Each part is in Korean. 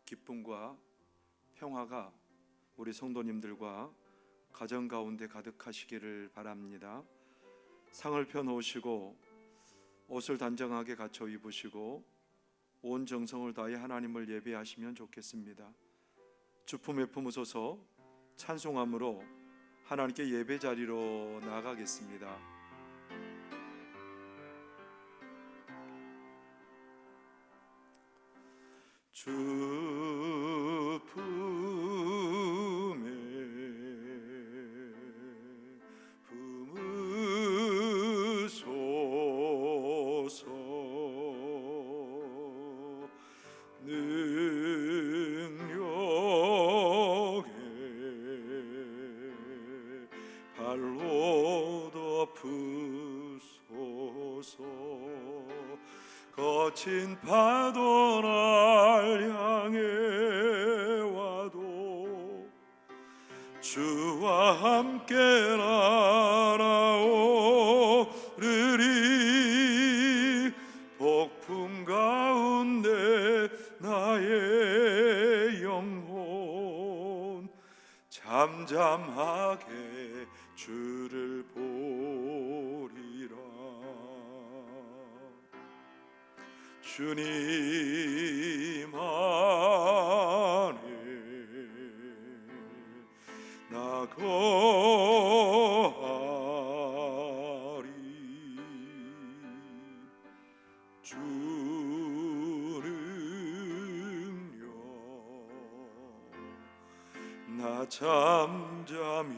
기쁨과 평화가 우리 성도님들과 가정 가운데 가득하시기를 바랍니다. 상을 펴놓으시고 옷을 단정하게 갖춰 입으시고 온 정성을 다해 하나님을 예배하시면 좋겠습니다. 주품에 품으소서. 찬송함으로 하나님께 예배 자리로 나아가겠습니다. 주품에 품으소서. 능력에 발로 덮으소서. 거친 파도 날 향해 와도 주와 함께 날아오르리. 폭풍 가운데 나의 영혼 잠잠하게 주를 보리라. 주님 안에 나 거하리. 주는요 나 잠잠히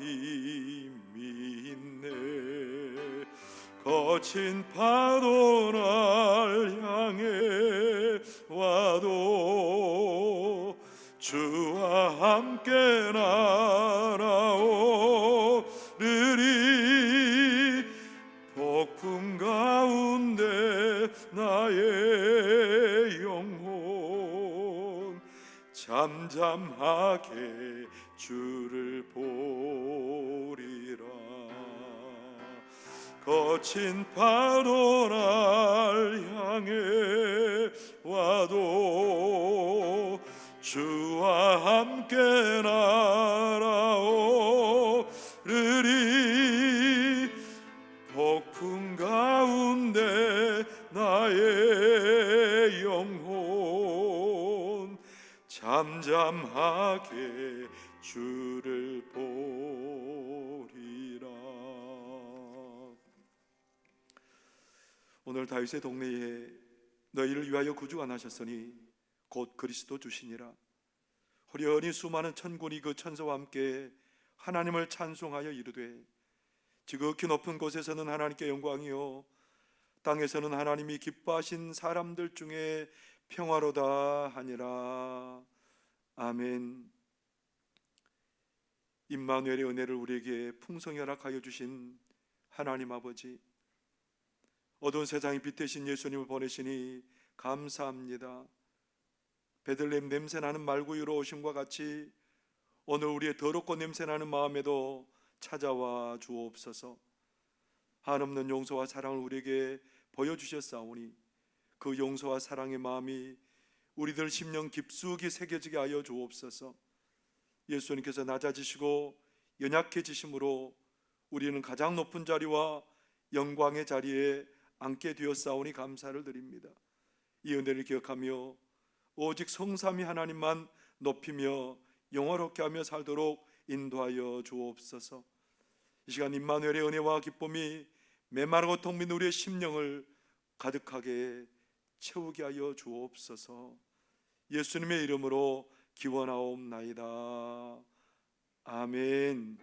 믿네. 거친 파도 날 향해 와도 주와 함께 날아오르리. 폭풍 가운데 나의 영혼 잠잠하게 주를 보리라. 거친 파도 날 향해 와도 주와 함께 날아오르리. 폭풍 가운데 나의 영혼 잠잠하게 주를 보리라. 오늘 다윗의 동네에 너희를 위하여 구주가 나셨으니 곧 그리스도 주시니라. 호련히 수많은 천군이 그 천사와 함께 하나님을 찬송하여 이르되 지극히 높은 곳에서는 하나님께 영광이요 땅에서는 하나님이 기뻐하신 사람들 중에 평화로다 하니라. 아멘. 임마누엘의 은혜를 우리에게 풍성히 허락하여 주신 하나님 아버지, 어두운 세상에 빛 되신 예수님을 보내시니 감사합니다. 베들레헴 냄새나는 말구유로 오심과 같이 오늘 우리의 더럽고 냄새나는 마음에도 찾아와 주옵소서. 한없는 용서와 사랑을 우리에게 보여주셨사오니 그 용서와 사랑의 마음이 우리들 심령 깊숙이 새겨지게 하여 주옵소서. 예수님께서 낮아지시고 연약해지심으로 우리는 가장 높은 자리와 영광의 자리에 앉게 되었사오니 감사를 드립니다. 이 은혜를 기억하며 오직 성삼위 하나님만 높이며 영화롭게 하며 살도록 인도하여 주옵소서. 이 시간 임마누엘의 은혜와 기쁨이 메마르고 텅 빈 우리의 심령을 가득하게 채우게 하여 주옵소서. 예수님의 이름으로 기원하옵나이다. 아멘.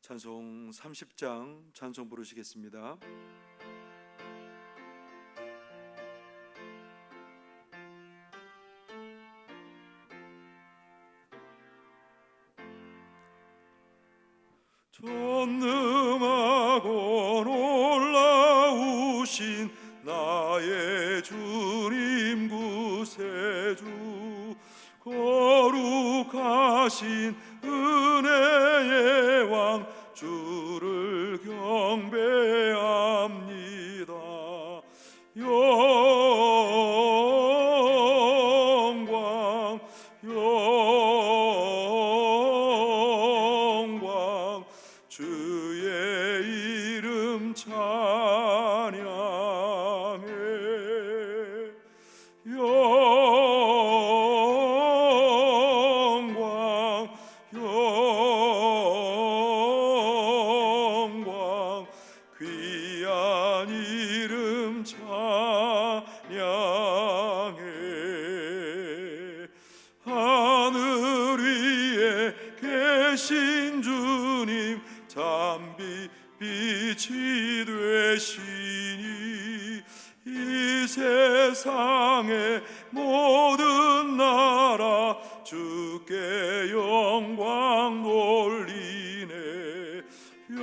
찬송 30장 찬송 부르시겠습니다. 전능하고 놀라우신 나의 주님 구세주 거룩하신 은혜의 왕 주를 경배합니다. 영광 영광 주의 이름 찬양해. 영광 영광 귀한 이름 찬양해. 하늘 위에 계신 주님 잠비 빛이 되시니 이 세상의 모든 나라 주께 영광 돌리네. 영광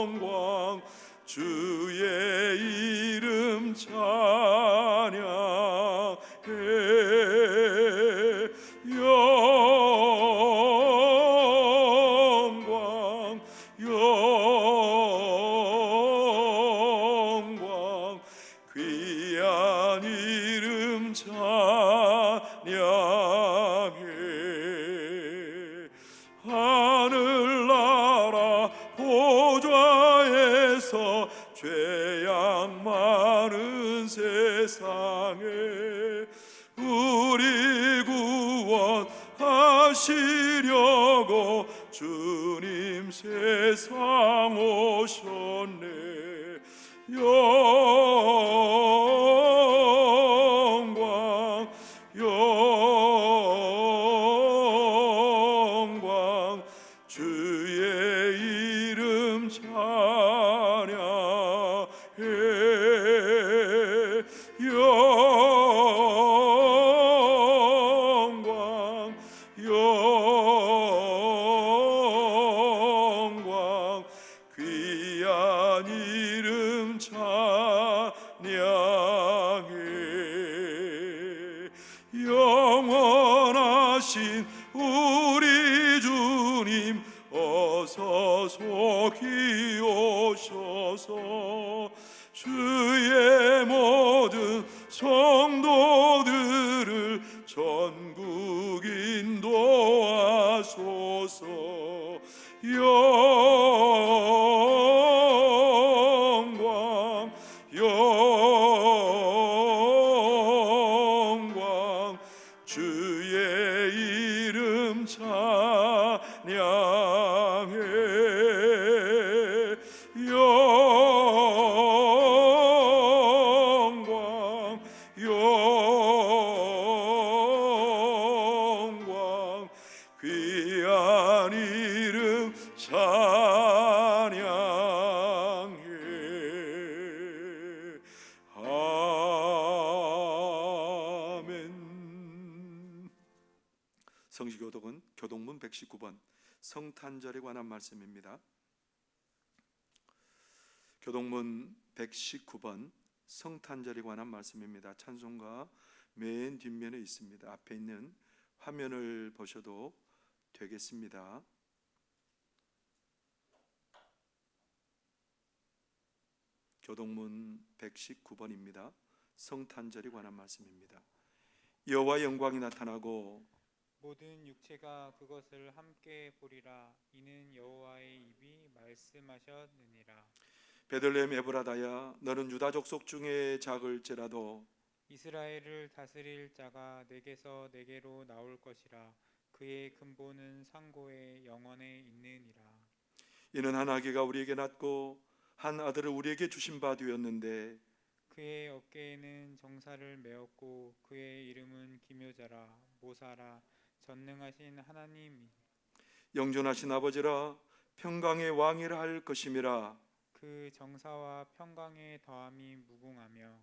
영광 주의 이름 찬양해. 영광 영광 귀한 이름 찬양해. 하늘나라 보좌에서 죄악 많은 세상에 우리 구원하시려고 주님 세상 오셨네. 영광 영광 주의 이름 찬양해. 영광 영광 귀한 이름 찬양해. 영원하신 우리 주님 어서 속히 오셔서 주의 모든 성도들을 전국 인도하소서. 영광 영광 주의 이름 찬양해. 영광 영광 귀한 이름 찬양해. 아멘. 성시교독은 교동문 119번 성탄절에 관한 말씀입니다. 교동문 119번 성탄절에 관한 말씀입니다. 찬송가 맨 뒷면에 있습니다. 앞에 있는 화면을 보셔도 되겠습니다. 교동문 119번입니다. 성탄절에 관한 말씀입니다. 여호와의 영광이 나타나고 모든 육체가 그것을 함께 보리라. 이는 여호와의 입이 말씀하셨느니라. 베들레헴 에브라다야 너는 유다 족속 중에 작을지라도 이스라엘을 다스릴 자가 내게서 내게로 나올 것이라. 그의 근본은 상고의 영원에 있느니라. 이는 한 아기가 우리에게 낳고 한 아들을 우리에게 주신 바 되었는데 그의 어깨에는 정사를 메었고 그의 이름은 기묘자라 모사라 전능하신 하나님. 영존하신 아버지라 평강의 왕이라 할 것임이라. 그 정사와 평강의 더함이 무궁하며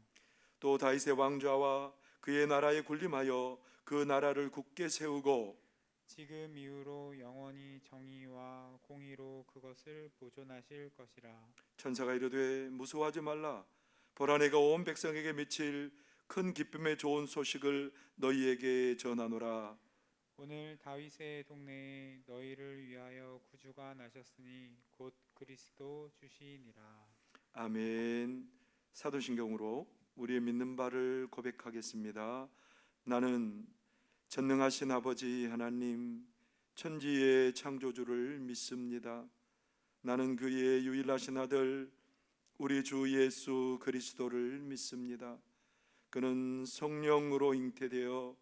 또 다윗의 왕좌와 그의 나라에 군림하여 그 나라를 굳게 세우고 지금 이후로 영원히 정의와 공의로 그것을 보존하실 것이라. 천사가 이르되 무서워하지 말라. 보라 내가 온 백성에게 미칠 큰 기쁨의 좋은 소식을 너희에게 전하노라. 오늘 다윗의 동네에 너희를 위하여 구주가 나셨으니 곧 그리스도 주시니라. 아멘. 사도신경으로 우리의 믿는 바를 고백하겠습니다. 나는 전능하신 아버지 하나님 천지의 창조주를 믿습니다. 나는 그의 유일하신 아들 우리 주 예수 그리스도를 믿습니다. 그는 성령으로 잉태되어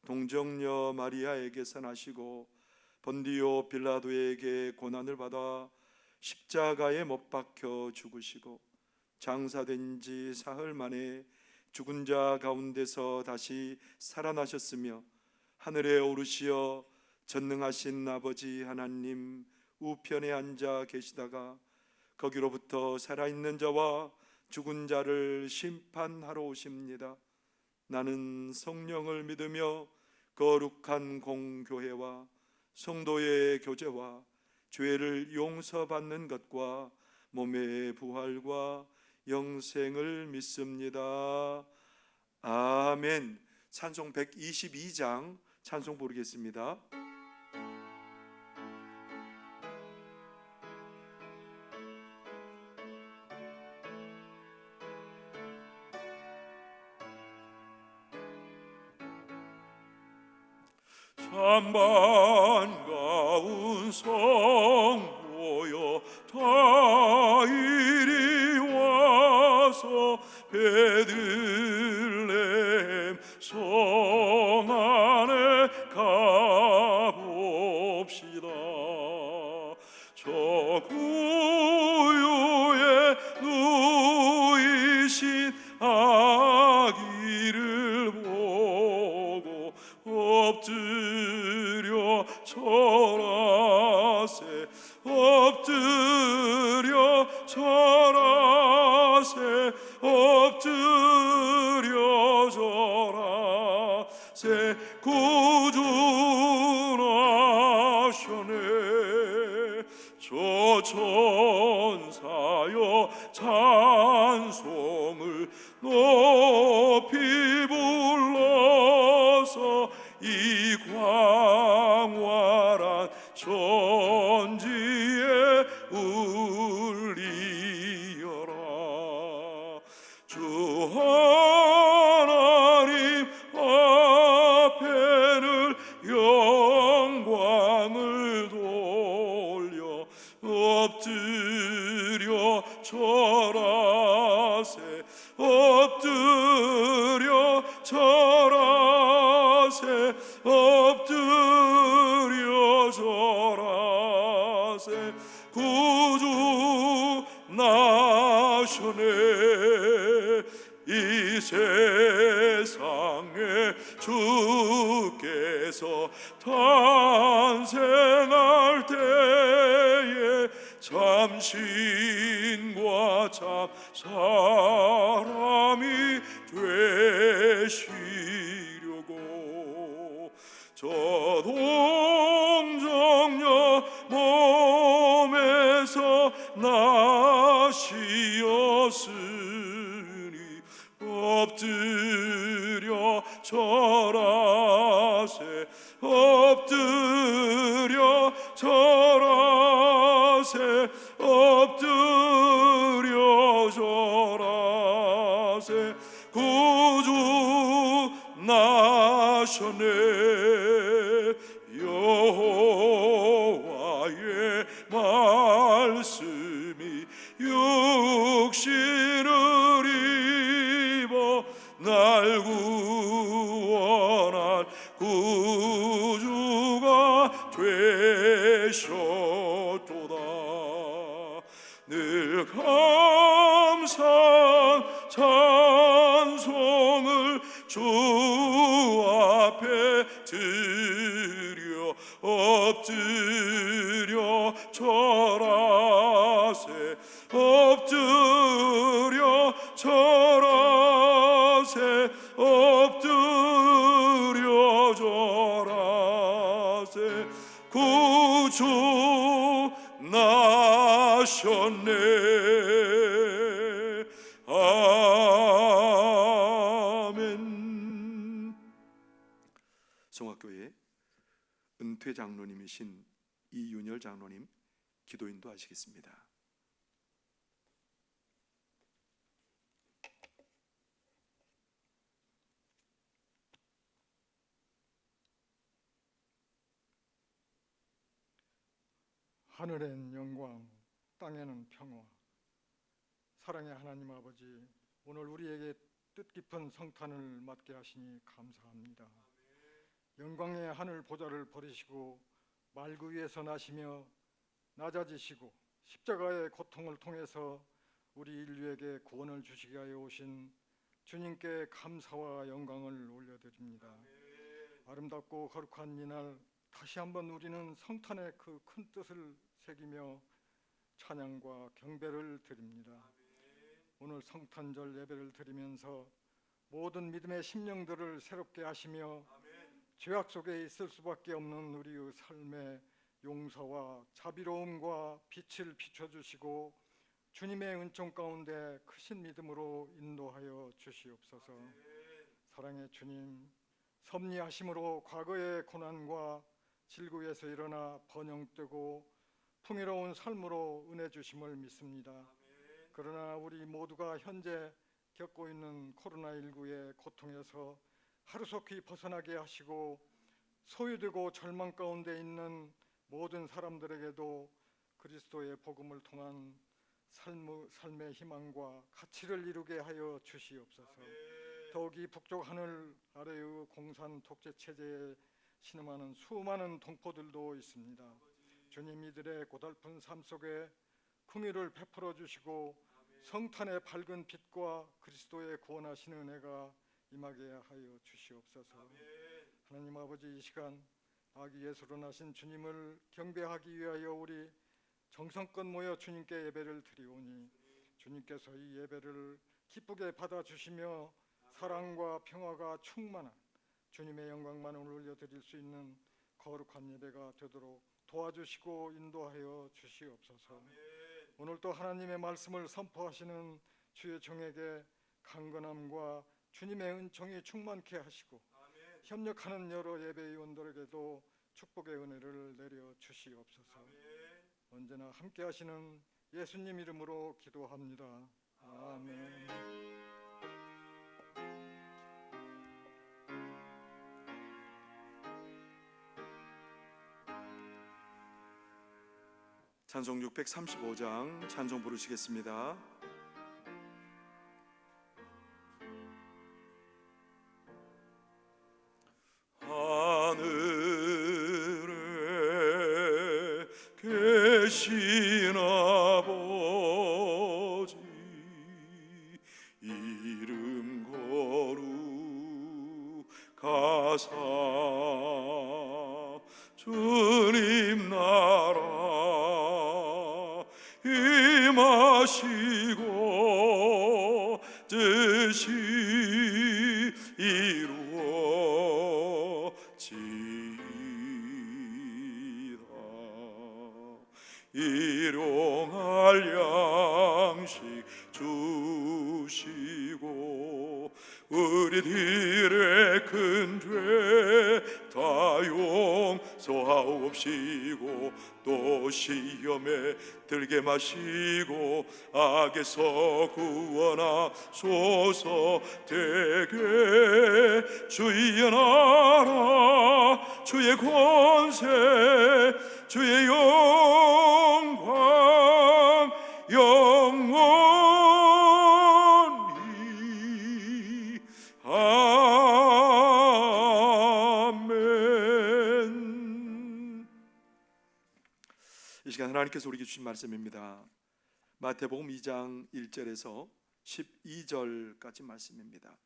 동정녀 마리아에게서 나시고 본디오 빌라도에게 고난을 받아 십자가에 못 박혀 죽으시고 장사된 지 사흘 만에 죽은 자 가운데서 다시 살아나셨으며 하늘에 오르시어 전능하신 아버지 하나님 우편에 앉아 계시다가 거기로부터 살아있는 자와 죽은 자를 심판하러 오십니다. 나는 성령을 믿으며 거룩한 공교회와 성도의 교제와 죄를 용서받는 것과 몸의 부활과 영생을 믿습니다. 아멘. 찬송 122장 찬송 부르겠습니다. 참 반가운 성도여 다 이리 와서 베들레헴 성 안에 가봅시다. 저 구유에 누이신 아기를 보고 엎드려 절하세 엎드려 절하세 엎드려 절하세 구주 나셨네. 저 천사여 찬송을 높이 불러서 이 광활한 천지에 울리어라. 주 하나님 앞에는 영광을 돌려 엎드려 절하세 엎드려 절하세 엎드려 절하세 구주 나셨네. 이 세상에 주께서 탄생할 때에 참 신과 참 사람이 되시려고 저 동정녀 몸에서 나시었으니 엎드려 절하세 엎드려 절하세 엎드려 절하세 구주 나셨네. 여호와의 말씀이 육신을 입어 날 구원한 구주가 되셨도다. 늘 감사한 찬송을 주 앞에 드려 엎드려 절하세 엎드려 절하세 엎드려 절하세 구주 나셨네. 아멘. 성화교회 은퇴 장로님이신 이윤열 장로님 기도 인도하시겠습니다. 하늘엔 영광, 땅에는 평화. 사랑의 하나님 아버지, 오늘 우리에게 뜻깊은 성탄을 맞게 하시니 감사합니다. 영광의 하늘 보좌를 버리시고 말구 위에서 나시며 낮아지시고 십자가의 고통을 통해서 우리 인류에게 구원을 주시게 하여 오신 주님께 감사와 영광을 올려드립니다. 아름답고 거룩한 이날 다시 한번 우리는 성탄의 그 큰 뜻을 새기며 찬양과 경배를 드립니다. 오늘 성탄절 예배를 드리면서 모든 믿음의 심령들을 새롭게 하시며 죄악 속에 있을 수밖에 없는 우리의 삶의 용서와 자비로움과 빛을 비춰주시고 주님의 은총 가운데 크신 믿음으로 인도하여 주시옵소서. 사랑의 주님, 섭리하심으로 과거의 고난과 질구에서 일어나 번영되고 풍요로운 삶으로 은혜 주심을 믿습니다. 그러나 우리 모두가 현재 겪고 있는 코로나19의 고통에서 하루속히 벗어나게 하시고 소유되고 절망 가운데 있는 모든 사람들에게도 그리스도의 복음을 통한 삶의 희망과 가치를 이루게 하여 주시옵소서. 더욱이 북쪽 하늘 아래의 공산 독재 체제에 신음하는 수많은 동포들도 있습니다. 주님, 이들의 고달픈 삶 속에 긍휼을 베풀어 주시고 성탄의 밝은 빛과 그리스도의 구원하시는 은혜가 임하게 하여 주시옵소서. 하나님 아버지, 이 시간 아기 예수로 나신 주님을 경배하기 위하여 우리 정성껏 모여 주님께 예배를 드리오니 주님께서 이 예배를 기쁘게 받아주시며 사랑과 평화가 충만한 주님의 영광만을 올려드릴 수 있는 거룩한 예배가 되도록 도와주시고 인도하여 주시옵소서. 오늘 또 하나님의 말씀을 선포하시는 주의 종에게 강건함과 주님의 은총이 충만케 하시고 협력하는 여러 예배위원들에게도 축복의 은혜를 내려 주시옵소서. 언제나 함께 하시는 예수님 이름으로 기도합니다. 아멘. 찬송 635장 찬송 부르시겠습니다. 하늘에 계신 아버지 이름 거룩하사 주님 나라 임하시고 뜻이 이루어지이다. 일용할 양식 주시고 우리들의 큰 죄 다 용서하옵시고 또 시험에 들게 마시고 악에서 구원하소서. 되게 주의 나라 주의 권세 주의 영광 영원히 아멘. 이 시간 하나님께서 우리에게 주신 말씀입니다. 마태복음 2장 1절에서 12절까지 말씀입니다.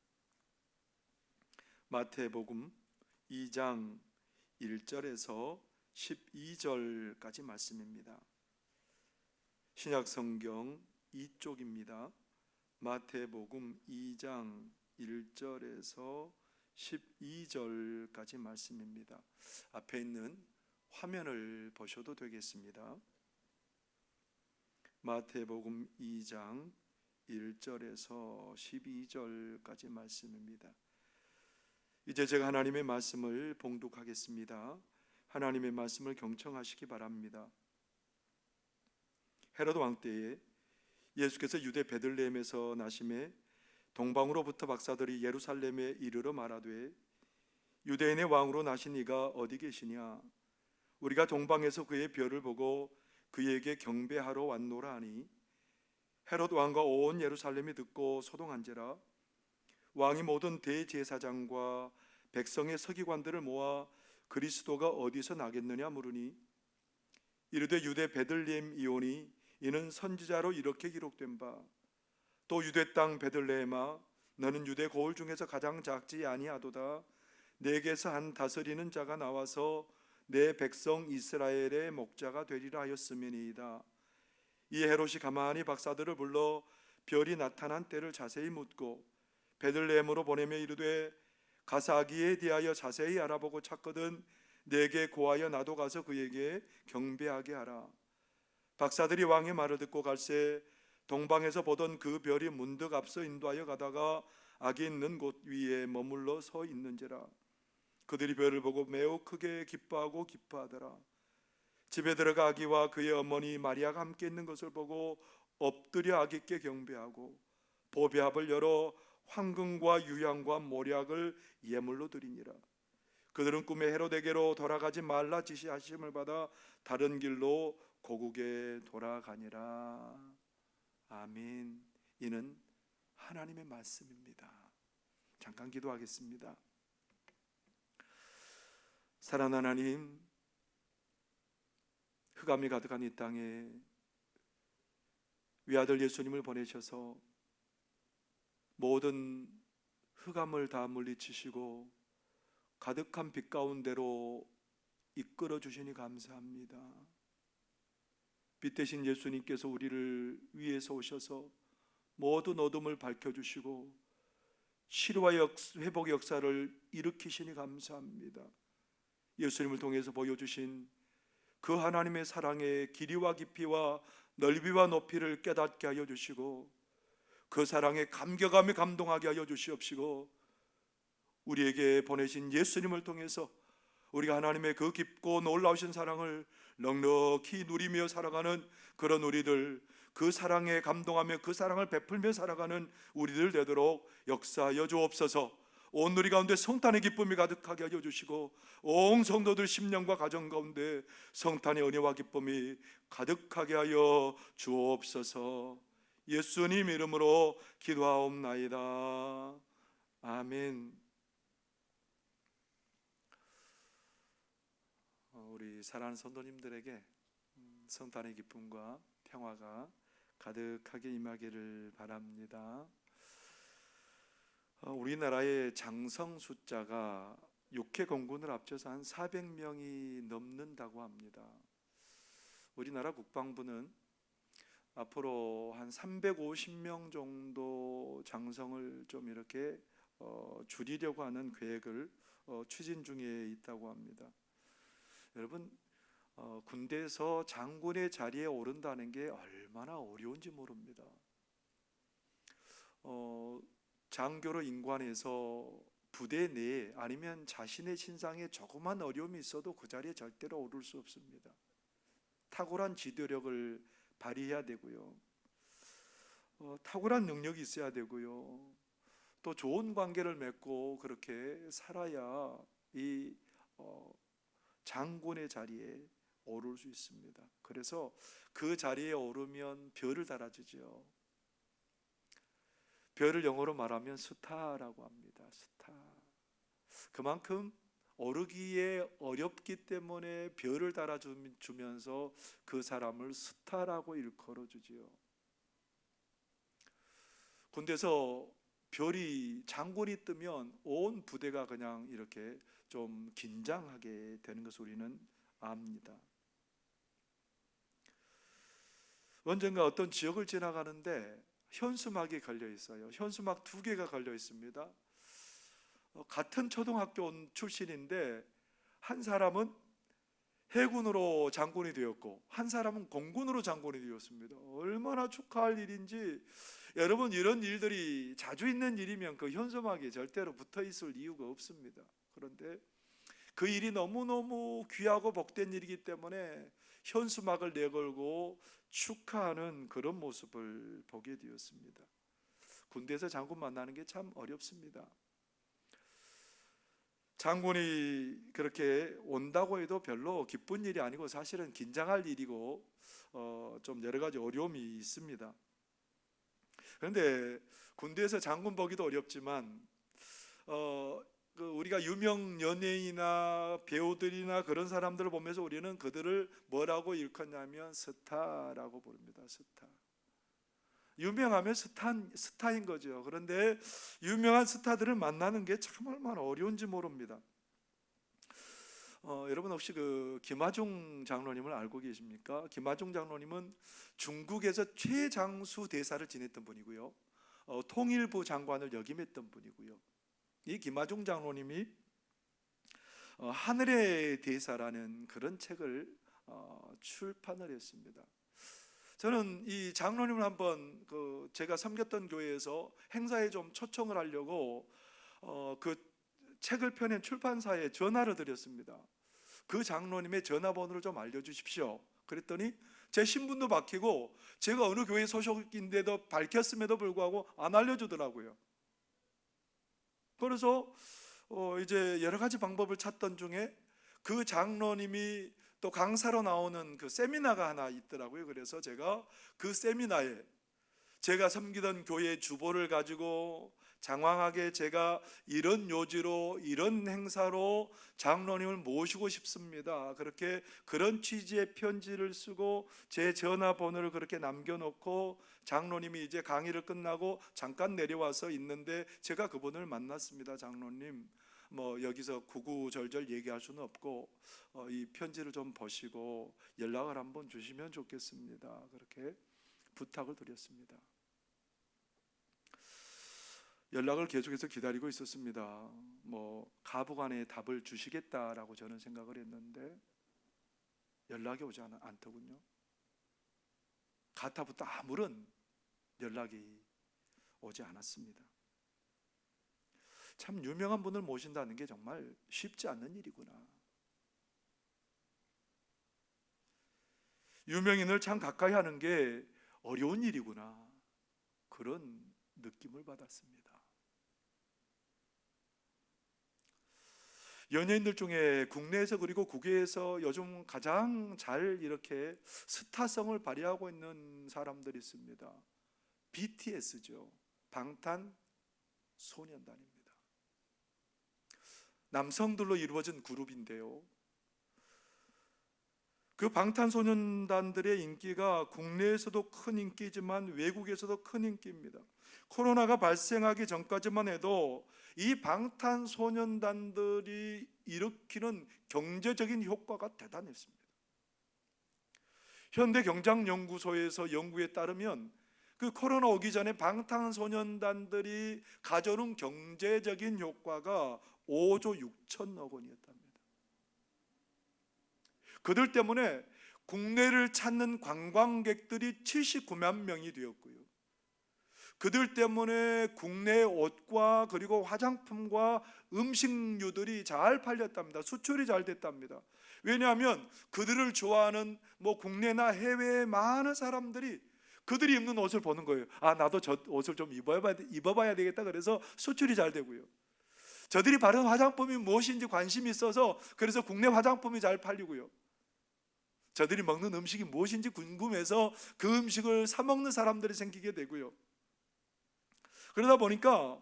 마태복음 2장 1절에서 12절까지 말씀입니다. 신약성경 2쪽입니다. 마태복음 2장 1절에서 12절까지 말씀입니다. 앞에 있는 화면을 보셔도 되겠습니다. 마태복음 2장 1절에서 12절까지 말씀입니다. 이제 제가 하나님의 말씀을 봉독하겠습니다. 하나님의 말씀을 경청하시기 바랍니다. 헤로드 왕 때에 예수께서 유대 베들레헴에서 나심에 동방으로부터 박사들이 예루살렘에 이르러 말하되 유대인의 왕으로 나신 이가 어디 계시냐? 우리가 동방에서 그의 별을 보고 그에게 경배하러 왔노라 하니 헤롯 왕과 온 예루살렘이 듣고 소동한지라. 왕이 모든 대제사장과 백성의 서기관들을 모아 그리스도가 어디서 나겠느냐 물으니 이르되 유대 베들레헴 이오니 이는 선지자로 이렇게 기록된 바 또 유대 땅 베들레헴아 너는 유대 고을 중에서 가장 작지 아니하도다. 내게서 한 다스리는 자가 나와서 내 백성 이스라엘의 목자가 되리라 하였음이니이다. 이 헤롯이 가만히 박사들을 불러 별이 나타난 때를 자세히 묻고 베들레헴으로 보내며 이르되 가사기에 대하여 자세히 알아보고 찾거든 내게 고하여 나도 가서 그에게 경배하게 하라. 박사들이 왕의 말을 듣고 갈새 동방에서 보던 그 별이 문득 앞서 인도하여 가다가 악이 있는 곳 위에 머물러 서 있는지라. 그들이 별을 보고 매우 크게 기뻐하고 기뻐하더라. 집에 들어가 아기와 그의 어머니 마리아가 함께 있는 것을 보고 엎드려 아기께 경배하고 보배합을 열어 황금과 유향과 모략을 예물로 드리니라. 그들은 꿈에 헤롯에게로 돌아가지 말라 지시하심을 받아 다른 길로 고국에 돌아가니라. 아멘. 이는 하나님의 말씀입니다. 잠깐 기도하겠습니다. 사랑하는 하나님, 흑암이 가득한 이 땅에 외아들 예수님을 보내셔서 모든 흑암을 다 물리치시고 가득한 빛 가운데로 이끌어 주시니 감사합니다. 빛 대신 예수님께서 우리를 위해서 오셔서 모든 어둠을 밝혀주시고 치료와 회복의 역사를 일으키시니 감사합니다. 예수님을 통해서 보여주신 그 하나님의 사랑의 길이와 깊이와 넓이와 높이를 깨닫게 하여 주시고 그 사랑에 감격하며 감동하게 하여 주시옵시고 우리에게 보내신 예수님을 통해서 우리가 하나님의 그 깊고 놀라우신 사랑을 넉넉히 누리며 살아가는 그런 우리들, 그 사랑에 감동하며 그 사랑을 베풀며 살아가는 우리들 되도록 역사하여 주옵소서. 온 우리 가운데 성탄의 기쁨이 가득하게 하여 주시고 온 성도들 심령과 가정 가운데 성탄의 은혜와 기쁨이 가득하게 하여 주옵소서. 예수님 이름으로 기도하옵나이다. 아멘. 우리 사랑하는 성도님들에게 성탄의 기쁨과 평화가 가득하게 임하기를 바랍니다. 우리나라의 장성 숫자가 육해 공군을 합쳐서 한 400명이 넘는다고 합니다. 우리나라 국방부는 앞으로 한 350명 정도 장성을 좀 이렇게 줄이려고 하는 계획을 추진 중에 있다고 합니다. 여러분, 군대에서 장군의 자리에 오른다는 게 얼마나 어려운지 모릅니다. 장교로 인관해서 부대 내에 아니면 자신의 신상에 조그만 어려움이 있어도 그 자리에 절대로 오를 수 없습니다. 탁월한 지도력을 발휘해야 되고요. 탁월한 능력이 있어야 되고요. 또 좋은 관계를 맺고 그렇게 살아야 이 장군의 자리에 오를 수 있습니다. 그래서 그 자리에 오르면 별을 달아주죠. 별을 영어로 말하면 스타라고 합니다. 스타. 그만큼 오르기에 어렵기 때문에 별을 달아주면서 그 사람을 스타라고 일컬어 주지요. 군대에서 별이 장군이 뜨면 온 부대가 그냥 이렇게 좀 긴장하게 되는 것을 우리는 압니다. 언젠가 어떤 지역을 지나가는데 현수막이 걸려 있어요. 현수막 2개가 걸려 있습니다. 같은 초등학교 출신인데 한 사람은 해군으로 장군이 되었고 한 사람은 공군으로 장군이 되었습니다. 얼마나 축하할 일인지. 여러분, 이런 일들이 자주 있는 일이면 그 현수막에 절대로 붙어 있을 이유가 없습니다. 그런데 그 일이 너무너무 귀하고 복된 일이기 때문에 현수막을 내걸고 축하하는 그런 모습을 보게 되었습니다. 군대에서 장군 만나는 게 참 어렵습니다. 장군이 그렇게 온다고 해도 별로 기쁜 일이 아니고 사실은 긴장할 일이고 좀 여러 가지 어려움이 있습니다. 그런데 군대에서 장군 보기도 어렵지만 우리가 유명 연예인이나 배우들이나 그런 사람들을 보면서 우리는 그들을 뭐라고 일컫냐면 스타라고 부릅니다. 스타. 유명하면 스타인 거죠. 그런데 유명한 스타들을 만나는 게 참 얼마나 어려운지 모릅니다. 여러분 혹시 그 김하중 장로님을 알고 계십니까? 김하중 장로님은 중국에서 최장수 대사를 지냈던 분이고요, 통일부 장관을 역임했던 분이고요. 이 김하중 장로님이 하늘의 대사라는 그런 책을 출판을 했습니다. 저는 이 장로님을 한번 제가 섬겼던 교회에서 행사에 좀 초청을 하려고 그 책을 펴낸 출판사에 전화를 드렸습니다. 그 장로님의 전화번호를 좀 알려주십시오. 그랬더니 제 신분도 밝히고 제가 어느 교회 소속인데도 밝혔음에도 불구하고 안 알려주더라고요. 그래서 이제 여러 가지 방법을 찾던 중에 그 장로님이 또 강사로 나오는 그 세미나가 하나 있더라고요. 그래서 제가 그 세미나에 제가 섬기던 교회 주보를 가지고 장황하게 제가 이런 요지로 이런 행사로 장로님을 모시고 싶습니다, 그렇게 그런 취지의 편지를 쓰고 제 전화번호를 그렇게 남겨놓고 장로님이 이제 강의를 끝나고 잠깐 내려와서 있는데 제가 그분을 만났습니다. 장로님, 뭐 여기서 구구절절 얘기할 수는 없고 이 편지를 좀 보시고 연락을 한번 주시면 좋겠습니다, 그렇게 부탁을 드렸습니다. 연락을 계속해서 기다리고 있었습니다. 뭐 가부간의 답을 주시겠다라고 저는 생각을 했는데 연락이 오지 않더군요. 가타부터 아무런 연락이 오지 않았습니다. 참 유명한 분을 모신다는 게 정말 쉽지 않는 일이구나. 유명인을 참 가까이 하는 게 어려운 일이구나, 그런 느낌을 받았습니다. 연예인들 중에 국내에서 그리고 국외에서 요즘 가장 잘 이렇게 스타성을 발휘하고 있는 사람들이 있습니다. BTS죠. 방탄소년단입니다. 남성들로 이루어진 그룹인데요, 그 방탄소년단들의 인기가 국내에서도 큰 인기지만 외국에서도 큰 인기입니다. 코로나가 발생하기 전까지만 해도 이 방탄소년단들이 일으키는 경제적인 효과가 대단했습니다. 현대경장연구소에서 연구에 따르면 그 코로나 오기 전에 방탄소년단들이 가져오는 경제적인 효과가 5조 6천억 원이었답니다. 그들 때문에 국내를 찾는 관광객들이 79만 명이 되었고요, 그들 때문에 국내 옷과 그리고 화장품과 음식류들이 잘 팔렸답니다. 수출이 잘 됐답니다. 왜냐하면 그들을 좋아하는 국내나 해외의 많은 사람들이 그들이 입는 옷을 보는 거예요. 아, 나도 저 옷을 좀 입어봐야 되겠다. 그래서 수출이 잘 되고요, 저들이 바른 화장품이 무엇인지 관심이 있어서 그래서 국내 화장품이 잘 팔리고요, 저들이 먹는 음식이 무엇인지 궁금해서 그 음식을 사 먹는 사람들이 생기게 되고요. 그러다 보니까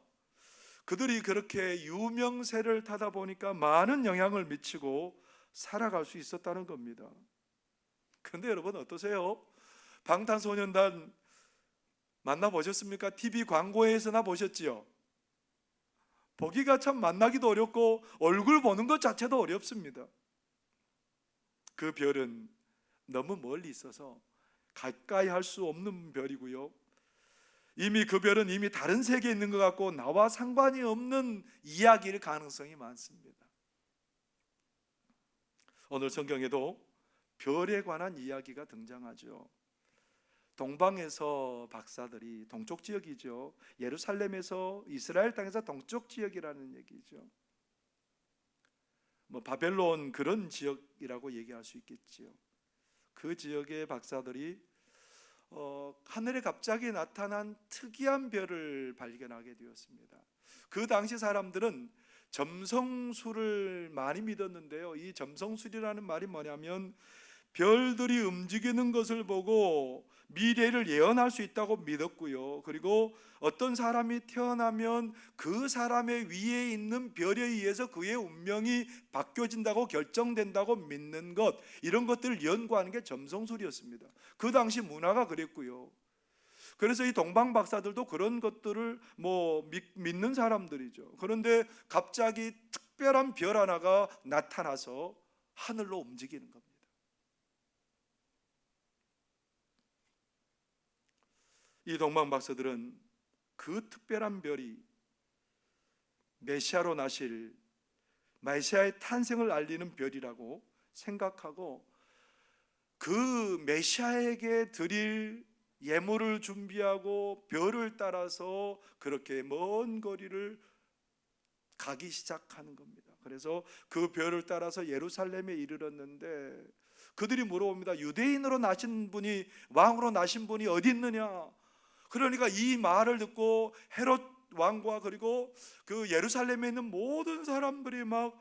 그들이 그렇게 유명세를 타다 보니까 많은 영향을 미치고 살아갈 수 있었다는 겁니다. 그런데 여러분 어떠세요? 방탄소년단 만나보셨습니까? TV 광고에서나 보셨지요? 보기가 참 만나기도 어렵고 얼굴 보는 것 자체도 어렵습니다. 그 별은 너무 멀리 있어서 가까이 할 수 없는 별이고요, 이미 그 별은 이미 다른 세계에 있는 것 같고 나와 상관이 없는 이야기일 가능성이 많습니다. 오늘 성경에도 별에 관한 이야기가 등장하죠. 동방에서 박사들이, 동쪽 지역이죠, 예루살렘에서, 이스라엘 땅에서 동쪽 지역이라는 얘기죠. 바벨론 그런 지역이라고 얘기할 수 있겠지요. 그 지역의 박사들이 하늘에 갑자기 나타난 특이한 별을 발견하게 되었습니다. 그 당시 사람들은 점성술을 많이 믿었는데요, 이 점성술이라는 말이 뭐냐면 별들이 움직이는 것을 보고 미래를 예언할 수 있다고 믿었고요, 그리고 어떤 사람이 태어나면 그 사람의 위에 있는 별에 의해서 그의 운명이 바뀌어진다고 결정된다고 믿는 것, 이런 것들을 연구하는 게 점성술이었습니다. 그 당시 문화가 그랬고요. 그래서 이 동방 박사들도 그런 것들을 믿는 사람들이죠. 그런데 갑자기 특별한 별 하나가 나타나서 하늘로 움직이는 겁니다. 이 동방 박사들은 그 특별한 별이 메시아로 나실, 메시아의 탄생을 알리는 별이라고 생각하고 그 메시아에게 드릴 예물을 준비하고 별을 따라서 그렇게 먼 거리를 가기 시작하는 겁니다. 그래서 그 별을 따라서 예루살렘에 이르렀는데 그들이 물어봅니다. 유대인으로 나신 분이, 왕으로 나신 분이 어디 있느냐? 그러니까 이 말을 듣고 헤롯 왕과 그리고 그 예루살렘에 있는 모든 사람들이 막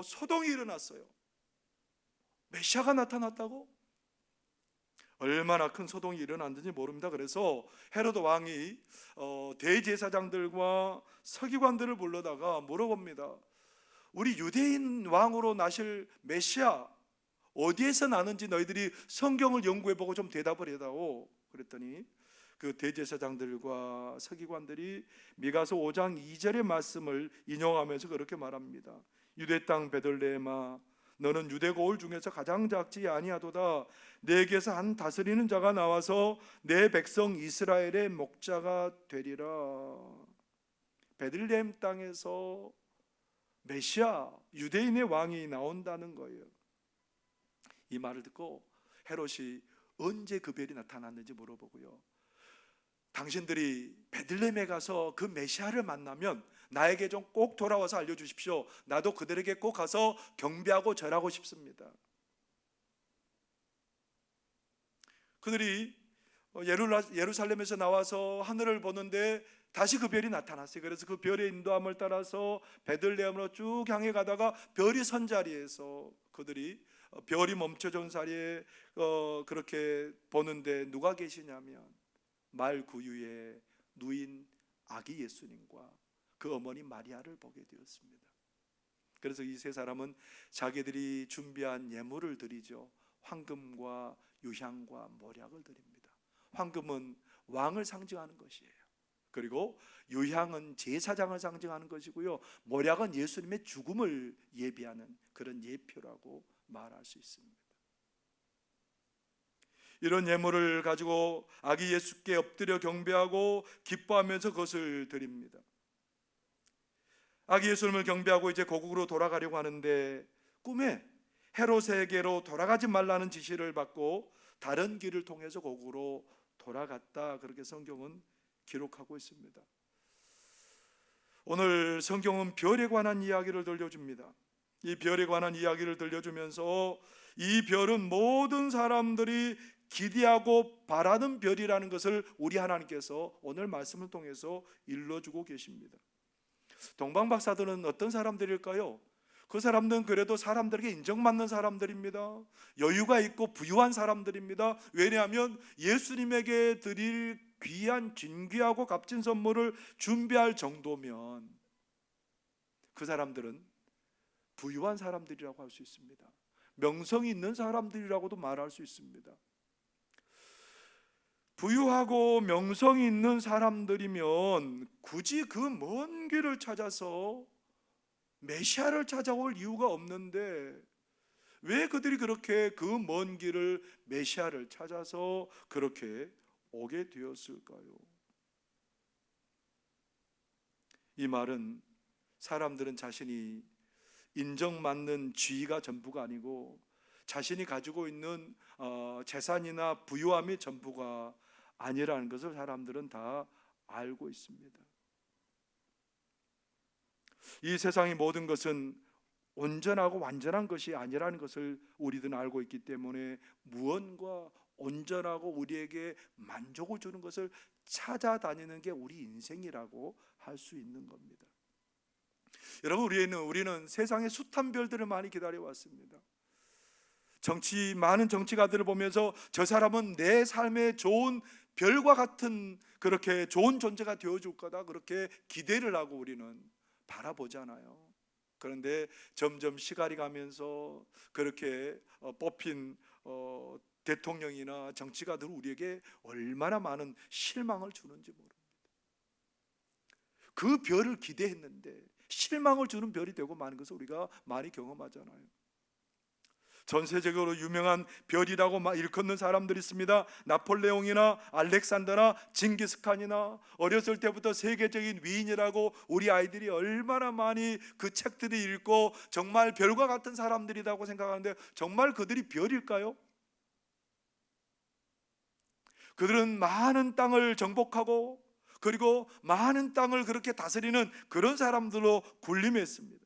소동이 일어났어요. 메시아가 나타났다고? 얼마나 큰 소동이 일어났는지 모릅니다. 그래서 헤롯 왕이 대제사장들과 서기관들을 불러다가 물어봅니다. 우리 유대인 왕으로 나실 메시아 어디에서 나는지 너희들이 성경을 연구해보고 좀 대답을 해다오. 그랬더니 그 대제사장들과 서기관들이 미가서 5장 2절의 말씀을 인용하면서 그렇게 말합니다. 유대 땅 베들레헴아, 너는 유대 고을 중에서 가장 작지 아니하도다. 내게서 한 다스리는 자가 나와서 내 백성 이스라엘의 목자가 되리라. 베들레헴 땅에서 메시아, 유대인의 왕이 나온다는 거예요. 이 말을 듣고 헤롯이 언제 그 별이 나타났는지 물어보고요, 당신들이 베들레헴에 가서 그 메시아를 만나면 나에게 좀 꼭 돌아와서 알려주십시오. 나도 그들에게 꼭 가서 경배하고 절하고 싶습니다. 그들이 예루살렘에서 나와서 하늘을 보는데 다시 그 별이 나타났어요. 그래서 그 별의 인도함을 따라서 베들레헴으로 쭉 향해 가다가 별이 선 자리에서 그들이 별이 멈춰진 자리에 그렇게 보는데 누가 계시냐면 말 구유에 누인 아기 예수님과 그 어머니 마리아를 보게 되었습니다. 그래서 이 세 사람은 자기들이 준비한 예물을 드리죠. 황금과 유향과 모략을 드립니다. 황금은 왕을 상징하는 것이에요. 그리고 유향은 제사장을 상징하는 것이고요, 모략은 예수님의 죽음을 예비하는 그런 예표라고 말할 수 있습니다. 이런 예물을 가지고 아기 예수께 엎드려 경배하고 기뻐하면서 그것을 드립니다. 아기 예수님을 경배하고 이제 고국으로 돌아가려고 하는데 꿈에 헤롯에게로 돌아가지 말라는 지시를 받고 다른 길을 통해서 고국으로 돌아갔다, 그렇게 성경은 기록하고 있습니다. 오늘 성경은 별에 관한 이야기를 들려줍니다. 이 별에 관한 이야기를 들려주면서 이 별은 모든 사람들이 기대하고 바라는 별이라는 것을 우리 하나님께서 오늘 말씀을 통해서 일러주고 계십니다. 동방 박사들은 어떤 사람들일까요? 그 사람들은 그래도 사람들에게 인정받는 사람들입니다. 여유가 있고 부유한 사람들입니다. 왜냐하면 예수님에게 드릴 귀한 진귀하고 값진 선물을 준비할 정도면 그 사람들은 부유한 사람들이라고 할 수 있습니다. 명성이 있는 사람들이라고도 말할 수 있습니다. 부유하고 명성이 있는 사람들이면 굳이 그 먼 길을 찾아서 메시아를 찾아올 이유가 없는데 왜 그들이 그렇게 그 먼 길을, 메시아를 찾아서 그렇게 오게 되었을까요? 이 말은 사람들은 자신이 인정받는 지위가 전부가 아니고 자신이 가지고 있는 재산이나 부유함이 전부가 아니라는 것을 사람들은 다 알고 있습니다. 이 세상의 모든 것은 온전하고 완전한 것이 아니라는 것을 우리들은 알고 있기 때문에 무언가 온전하고 우리에게 만족을 주는 것을 찾아다니는 게 우리 인생이라고 할 수 있는 겁니다. 여러분, 우리는 세상의 숱한 별들을 많이 기다려왔습니다. 많은 정치가들을 보면서 저 사람은 내 삶에 좋은 별과 같은 그렇게 좋은 존재가 되어줄 거다, 그렇게 기대를 하고 우리는 바라보잖아요. 그런데 점점 시간이 가면서 그렇게 뽑힌 대통령이나 정치가들은 우리에게 얼마나 많은 실망을 주는지 모릅니다. 그 별을 기대했는데 실망을 주는 별이 되고 마는 것을 우리가 많이 경험하잖아요. 전 세계적으로 유명한 별이라고 일컫는 사람들이 있습니다. 나폴레옹이나 알렉산더나 징기스칸이나 어렸을 때부터 세계적인 위인이라고 우리 아이들이 얼마나 많이 그 책들을 읽고 정말 별과 같은 사람들이라고 생각하는데 정말 그들이 별일까요? 그들은 많은 땅을 정복하고 그리고 많은 땅을 그렇게 다스리는 그런 사람들로 군림했습니다.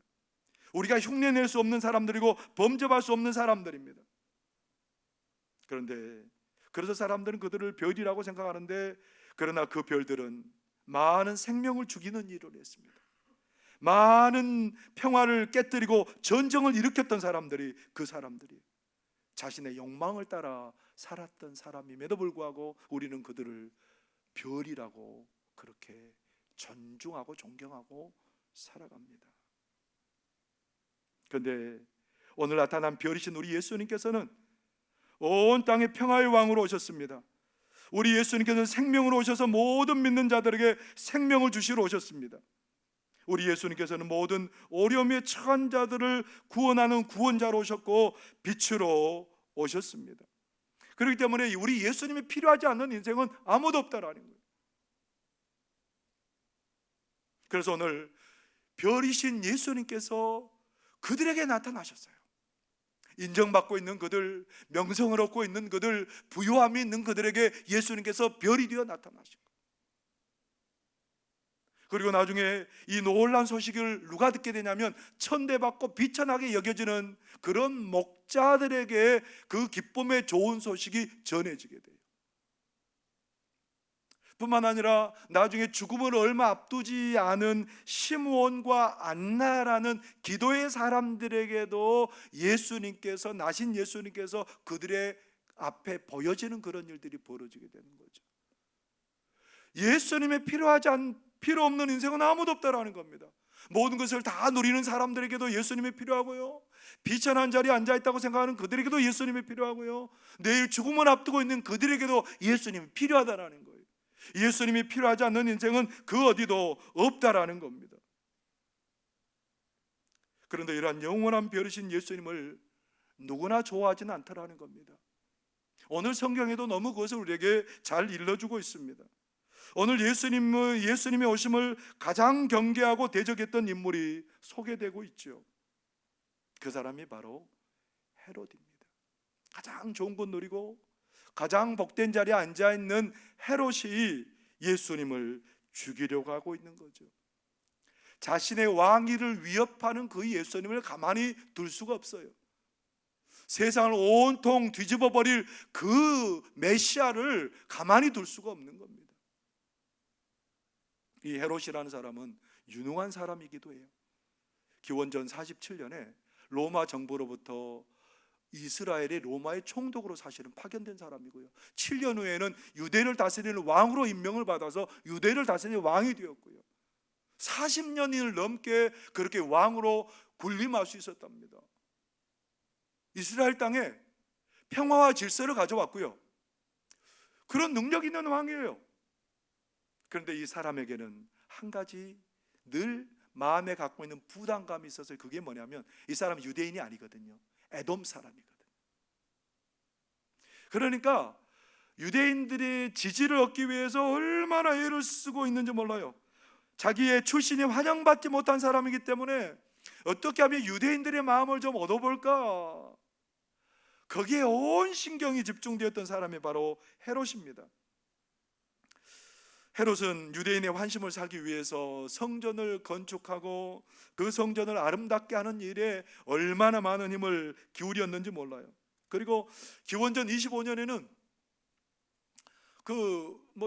우리가 흉내낼 수 없는 사람들이고 범접할 수 없는 사람들입니다. 그런데 그래서 사람들은 그들을 별이라고 생각하는데, 그러나 그 별들은 많은 생명을 죽이는 일을 했습니다. 많은 평화를 깨뜨리고 전쟁을 일으켰던 사람들이, 그 사람들이 자신의 욕망을 따라 살았던 사람임에도 불구하고 우리는 그들을 별이라고 그렇게 존중하고 존경하고 살아갑니다. 그런데 오늘 나타난 별이신 우리 예수님께서는 온 땅의 평화의 왕으로 오셨습니다. 우리 예수님께서는 생명으로 오셔서 모든 믿는 자들에게 생명을 주시러 오셨습니다. 우리 예수님께서는 모든 어려움에 처한 자들을 구원하는 구원자로 오셨고 빛으로 오셨습니다. 그렇기 때문에 우리 예수님이 필요하지 않는 인생은 아무도 없다라는 거예요. 그래서 오늘 별이신 예수님께서 그들에게 나타나셨어요. 인정받고 있는 그들, 명성을 얻고 있는 그들, 부유함이 있는 그들에게 예수님께서 별이 되어 나타나신 거예요. 그리고 나중에 이 놀라운 소식을 누가 듣게 되냐면 천대받고 비천하게 여겨지는 그런 목자들에게 그 기쁨의 좋은 소식이 전해지게 돼요. 뿐만 아니라 나중에 죽음을 얼마 앞두지 않은 시므온과 안나라는 기도의 사람들에게도 예수님께서, 나신 예수님께서 그들의 앞에 보여지는 그런 일들이 벌어지게 되는 거죠. 예수님의 필요 없는 인생은 아무도 없다라는 겁니다. 모든 것을 다 누리는 사람들에게도 예수님이 필요하고요, 비천한 자리에 앉아있다고 생각하는 그들에게도 예수님이 필요하고요, 내일 죽음을 앞두고 있는 그들에게도 예수님이 필요하다라는 거예요. 예수님이 필요하지 않는 인생은 그 어디도 없다라는 겁니다. 그런데 이러한 영원한 별이신 예수님을 누구나 좋아하지는 않더라는 겁니다. 오늘 성경에도 너무 그것을 우리에게 잘 일러주고 있습니다. 오늘 예수님의 오심을 가장 경계하고 대적했던 인물이 소개되고 있죠. 그 사람이 바로 헤롯입니다. 가장 좋은 것 누리고 가장 복된 자리에 앉아있는 헤롯이 예수님을 죽이려고 하고 있는 거죠. 자신의 왕위를 위협하는 그 예수님을 가만히 둘 수가 없어요. 세상을 온통 뒤집어 버릴 그 메시아를 가만히 둘 수가 없는 겁니다. 이 헤롯이라는 사람은 유능한 사람이기도 해요. 기원전 47년에 로마 정부로부터 이스라엘의 로마의 총독으로 사실은 파견된 사람이고요, 7년 후에는 유대를 다스리는 왕으로 임명을 받아서 유대를 다스리는 왕이 되었고요, 40년을 넘게 그렇게 왕으로 군림할 수 있었답니다. 이스라엘 땅에 평화와 질서를 가져왔고요, 그런 능력 있는 왕이에요. 그런데 이 사람에게는 한 가지 늘 마음에 갖고 있는 부담감이 있어서, 그게 뭐냐면 이 사람은 유대인이 아니거든요. 에돔 사람이거든요. 그러니까 유대인들의 지지를 얻기 위해서 얼마나 애를 쓰고 있는지 몰라요. 자기의 출신이 환영받지 못한 사람이기 때문에 어떻게 하면 유대인들의 마음을 좀 얻어볼까? 거기에 온 신경이 집중되었던 사람이 바로 헤롯입니다. 헤롯은 유대인의 환심을 사기 위해서 성전을 건축하고 그 성전을 아름답게 하는 일에 얼마나 많은 힘을 기울였는지 몰라요. 그리고 기원전 25년에는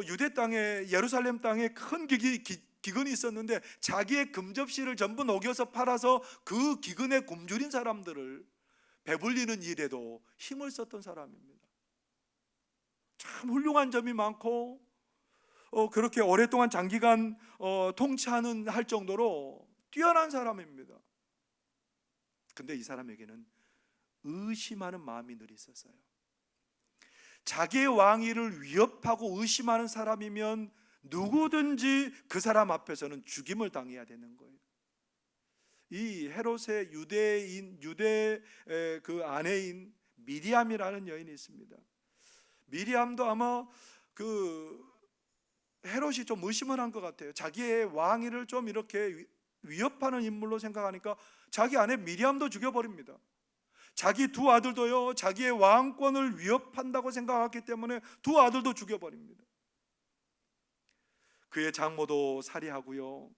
유대 땅에, 예루살렘 땅에 큰 기근이 있었는데 자기의 금접시를 전부 녹여서 팔아서 그 기근에 굶주린 사람들을 배불리는 일에도 힘을 썼던 사람입니다. 참 훌륭한 점이 많고 그렇게 오랫동안 장기간 통치하는 할 정도로 뛰어난 사람입니다. 근데 이 사람에게는 의심하는 마음이 늘 있었어요. 자기의 왕위를 위협하고 의심하는 사람이면 누구든지 그 사람 앞에서는 죽임을 당해야 되는 거예요. 이 헤롯의 유대 그 아내인 미리암이라는 여인이 있습니다. 미리암도 아마 헤롯이 좀 의심을 한 것 같아요. 자기의 왕위를 좀 이렇게 위협하는 인물로 생각하니까 자기 아내 미리암도 죽여버립니다. 자기 두 아들도요, 자기의 왕권을 위협한다고 생각했기 때문에 두 아들도 죽여버립니다. 그의 장모도 살해하고요.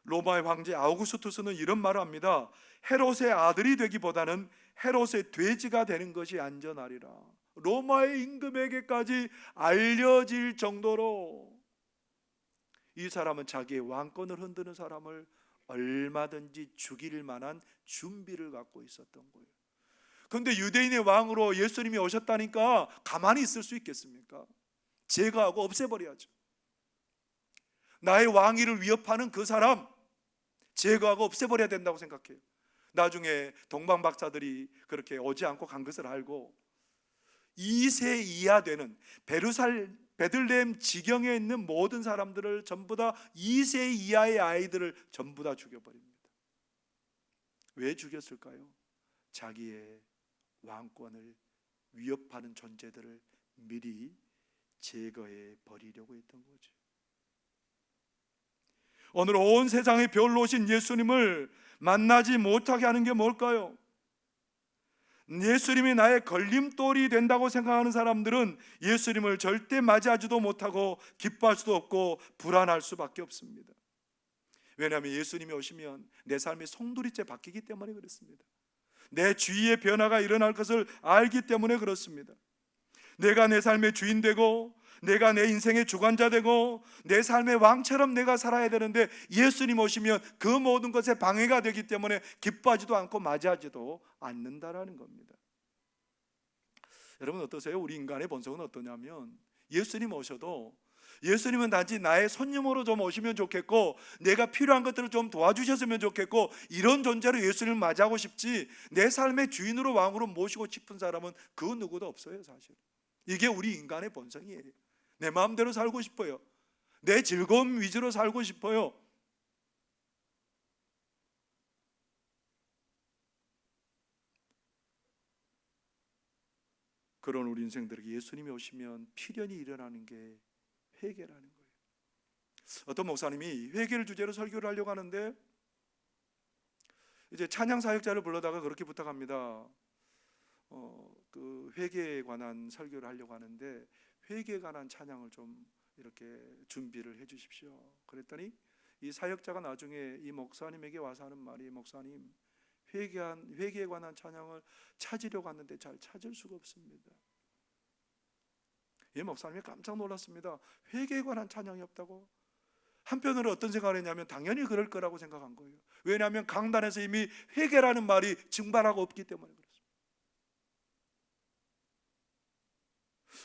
로마의 황제 아우구스투스는 이런 말을 합니다. 헤롯의 아들이 되기보다는 헤롯의 돼지가 되는 것이 안전하리라. 로마의 임금에게까지 알려질 정도로 이 사람은 자기의 왕권을 흔드는 사람을 얼마든지 죽일 만한 준비를 갖고 있었던 거예요. 그런데 유대인의 왕으로 예수님이 오셨다니까 가만히 있을 수 있겠습니까? 제거하고 없애버려야죠. 나의 왕위를 위협하는 그 사람 제거하고 없애버려야 된다고 생각해요. 나중에 동방 박사들이 그렇게 오지 않고 간 것을 알고 2세 이하 되는 베들레헴 지경에 있는 모든 사람들을 전부 다 2세 이하의 아이들을 전부 다 죽여버립니다. 왜 죽였을까요? 자기의 왕권을 위협하는 존재들을 미리 제거해 버리려고 했던 거죠. 오늘 온 세상의 별로 오신 예수님을 만나지 못하게 하는 게 뭘까요? 예수님이 나의 걸림돌이 된다고 생각하는 사람들은 예수님을 절대 맞이하지도 못하고 기뻐할 수도 없고 불안할 수밖에 없습니다. 왜냐하면 예수님이 오시면 내 삶이 송두리째 바뀌기 때문에 그렇습니다. 내 주위의 변화가 일어날 것을 알기 때문에 그렇습니다. 내가 내 삶의 주인 되고 내가 내 인생의 주관자 되고 내 삶의 왕처럼 내가 살아야 되는데 예수님 오시면 그 모든 것에 방해가 되기 때문에 기뻐하지도 않고 맞이하지도 않는다라는 겁니다. 여러분 어떠세요? 우리 인간의 본성은 어떠냐면 예수님 오셔도 예수님은 단지 나의 손님으로 좀 오시면 좋겠고 내가 필요한 것들을 좀 도와주셨으면 좋겠고 이런 존재로 예수님을 맞이하고 싶지 내 삶의 주인으로 왕으로 모시고 싶은 사람은 그 누구도 없어요. 사실 이게 우리 인간의 본성이에요. 내 마음대로 살고 싶어요. 내 즐거움 위주로 살고 싶어요. 그런 우리 인생들에게 예수님이 오시면 필연이 일어나는 게 회개라는 거예요. 어떤 목사님이 회개를 주제로 설교를 하려고 하는데 이제 찬양 사역자를 불러다가 그렇게 부탁합니다. 그 회개에 관한 설교를 하려고 하는데 회개에 관한 찬양을 좀 이렇게 준비를 해 주십시오. 그랬더니 이 사역자가 나중에 이 목사님에게 와서 하는 말이 목사님 회개에 관한 찬양을 찾으려고 하는데 잘 찾을 수가 없습니다. 이 목사님이 깜짝 놀랐습니다. 회개에 관한 찬양이 없다고? 한편으로 어떤 생각을 했냐면 당연히 그럴 거라고 생각한 거예요. 왜냐하면 강단에서 이미 회개라는 말이 증발하고 없기 때문에 그렇습니다.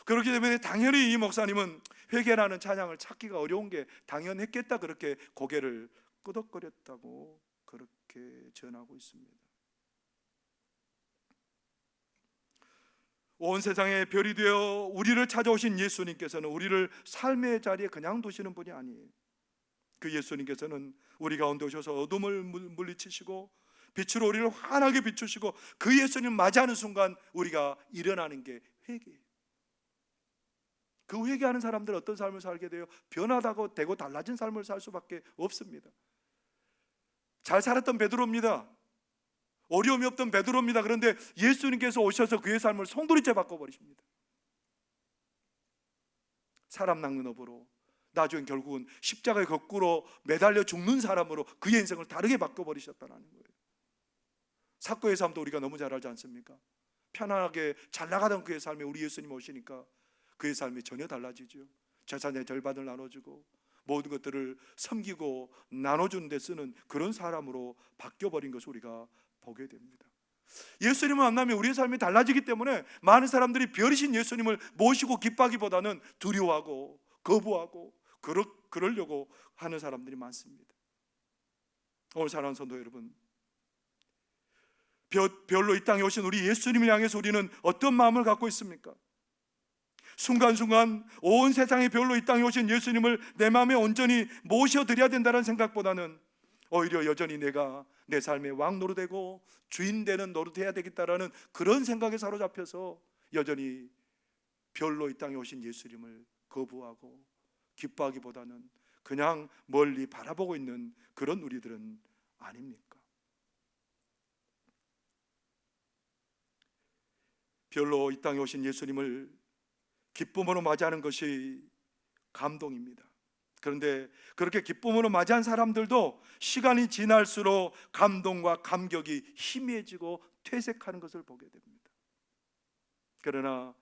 그렇기 때문에 당연히 이 목사님은 회개라는 찬양을 찾기가 어려운 게 당연했겠다 그렇게 고개를 끄덕거렸다고 그렇게 전하고 있습니다. 온 세상의 별이 되어 우리를 찾아오신 예수님께서는 우리를 삶의 자리에 그냥 두시는 분이 아니에요. 그 예수님께서는 우리 가운데 오셔서 어둠을 물리치시고 빛으로 우리를 환하게 비추시고 그 예수님 맞이하는 순간 우리가 일어나는 게 회개예요. 그 회개하는 사람들은 어떤 삶을 살게 돼요? 변화되고 달라진 삶을 살 수밖에 없습니다. 잘 살았던 베드로입니다. 어려움이 없던 베드로입니다. 그런데 예수님께서 오셔서 그의 삶을 송두리째 바꿔버리십니다. 사람 낚는 업으로 나중에 결국은 십자가에 거꾸로 매달려 죽는 사람으로 그의 인생을 다르게 바꿔버리셨다는 거예요. 사도의 삶도 우리가 너무 잘 알지 않습니까? 편안하게 잘 나가던 그의 삶에 우리 예수님 오시니까 그의 삶이 전혀 달라지죠. 재산의 절반을 나눠주고 모든 것들을 섬기고 나눠주는 데 쓰는 그런 사람으로 바뀌어버린 것을 우리가 보게 됩니다. 예수님을 만나면 우리의 삶이 달라지기 때문에 많은 사람들이 별이신 예수님을 모시고 기뻐하기보다는 두려워하고 거부하고 그러려고 하는 사람들이 많습니다. 오늘 사랑하는 성도 여러분, 별로 이 땅에 오신 우리 예수님을 향해서 우리는 어떤 마음을 갖고 있습니까? 순간순간 온 세상의 별로 이 땅에 오신 예수님을 내 마음에 온전히 모셔드려야 된다는 생각보다는 오히려 여전히 내가 내 삶의 왕 노릇되고 주인 되는 노릇해야 되겠다라는 그런 생각에 사로잡혀서 여전히 별로 이 땅에 오신 예수님을 거부하고 기뻐하기보다는 그냥 멀리 바라보고 있는 그런 우리들은 아닙니까? 별로 이 땅에 오신 예수님을 기쁨으로 맞이하는 것이 감동입니다. 그런데 그렇게 기쁨으로 맞이한 사람들도 시간이 지날수록 감동과 감격이 희미해지고 퇴색하는 것을 보게 됩니다. 그러나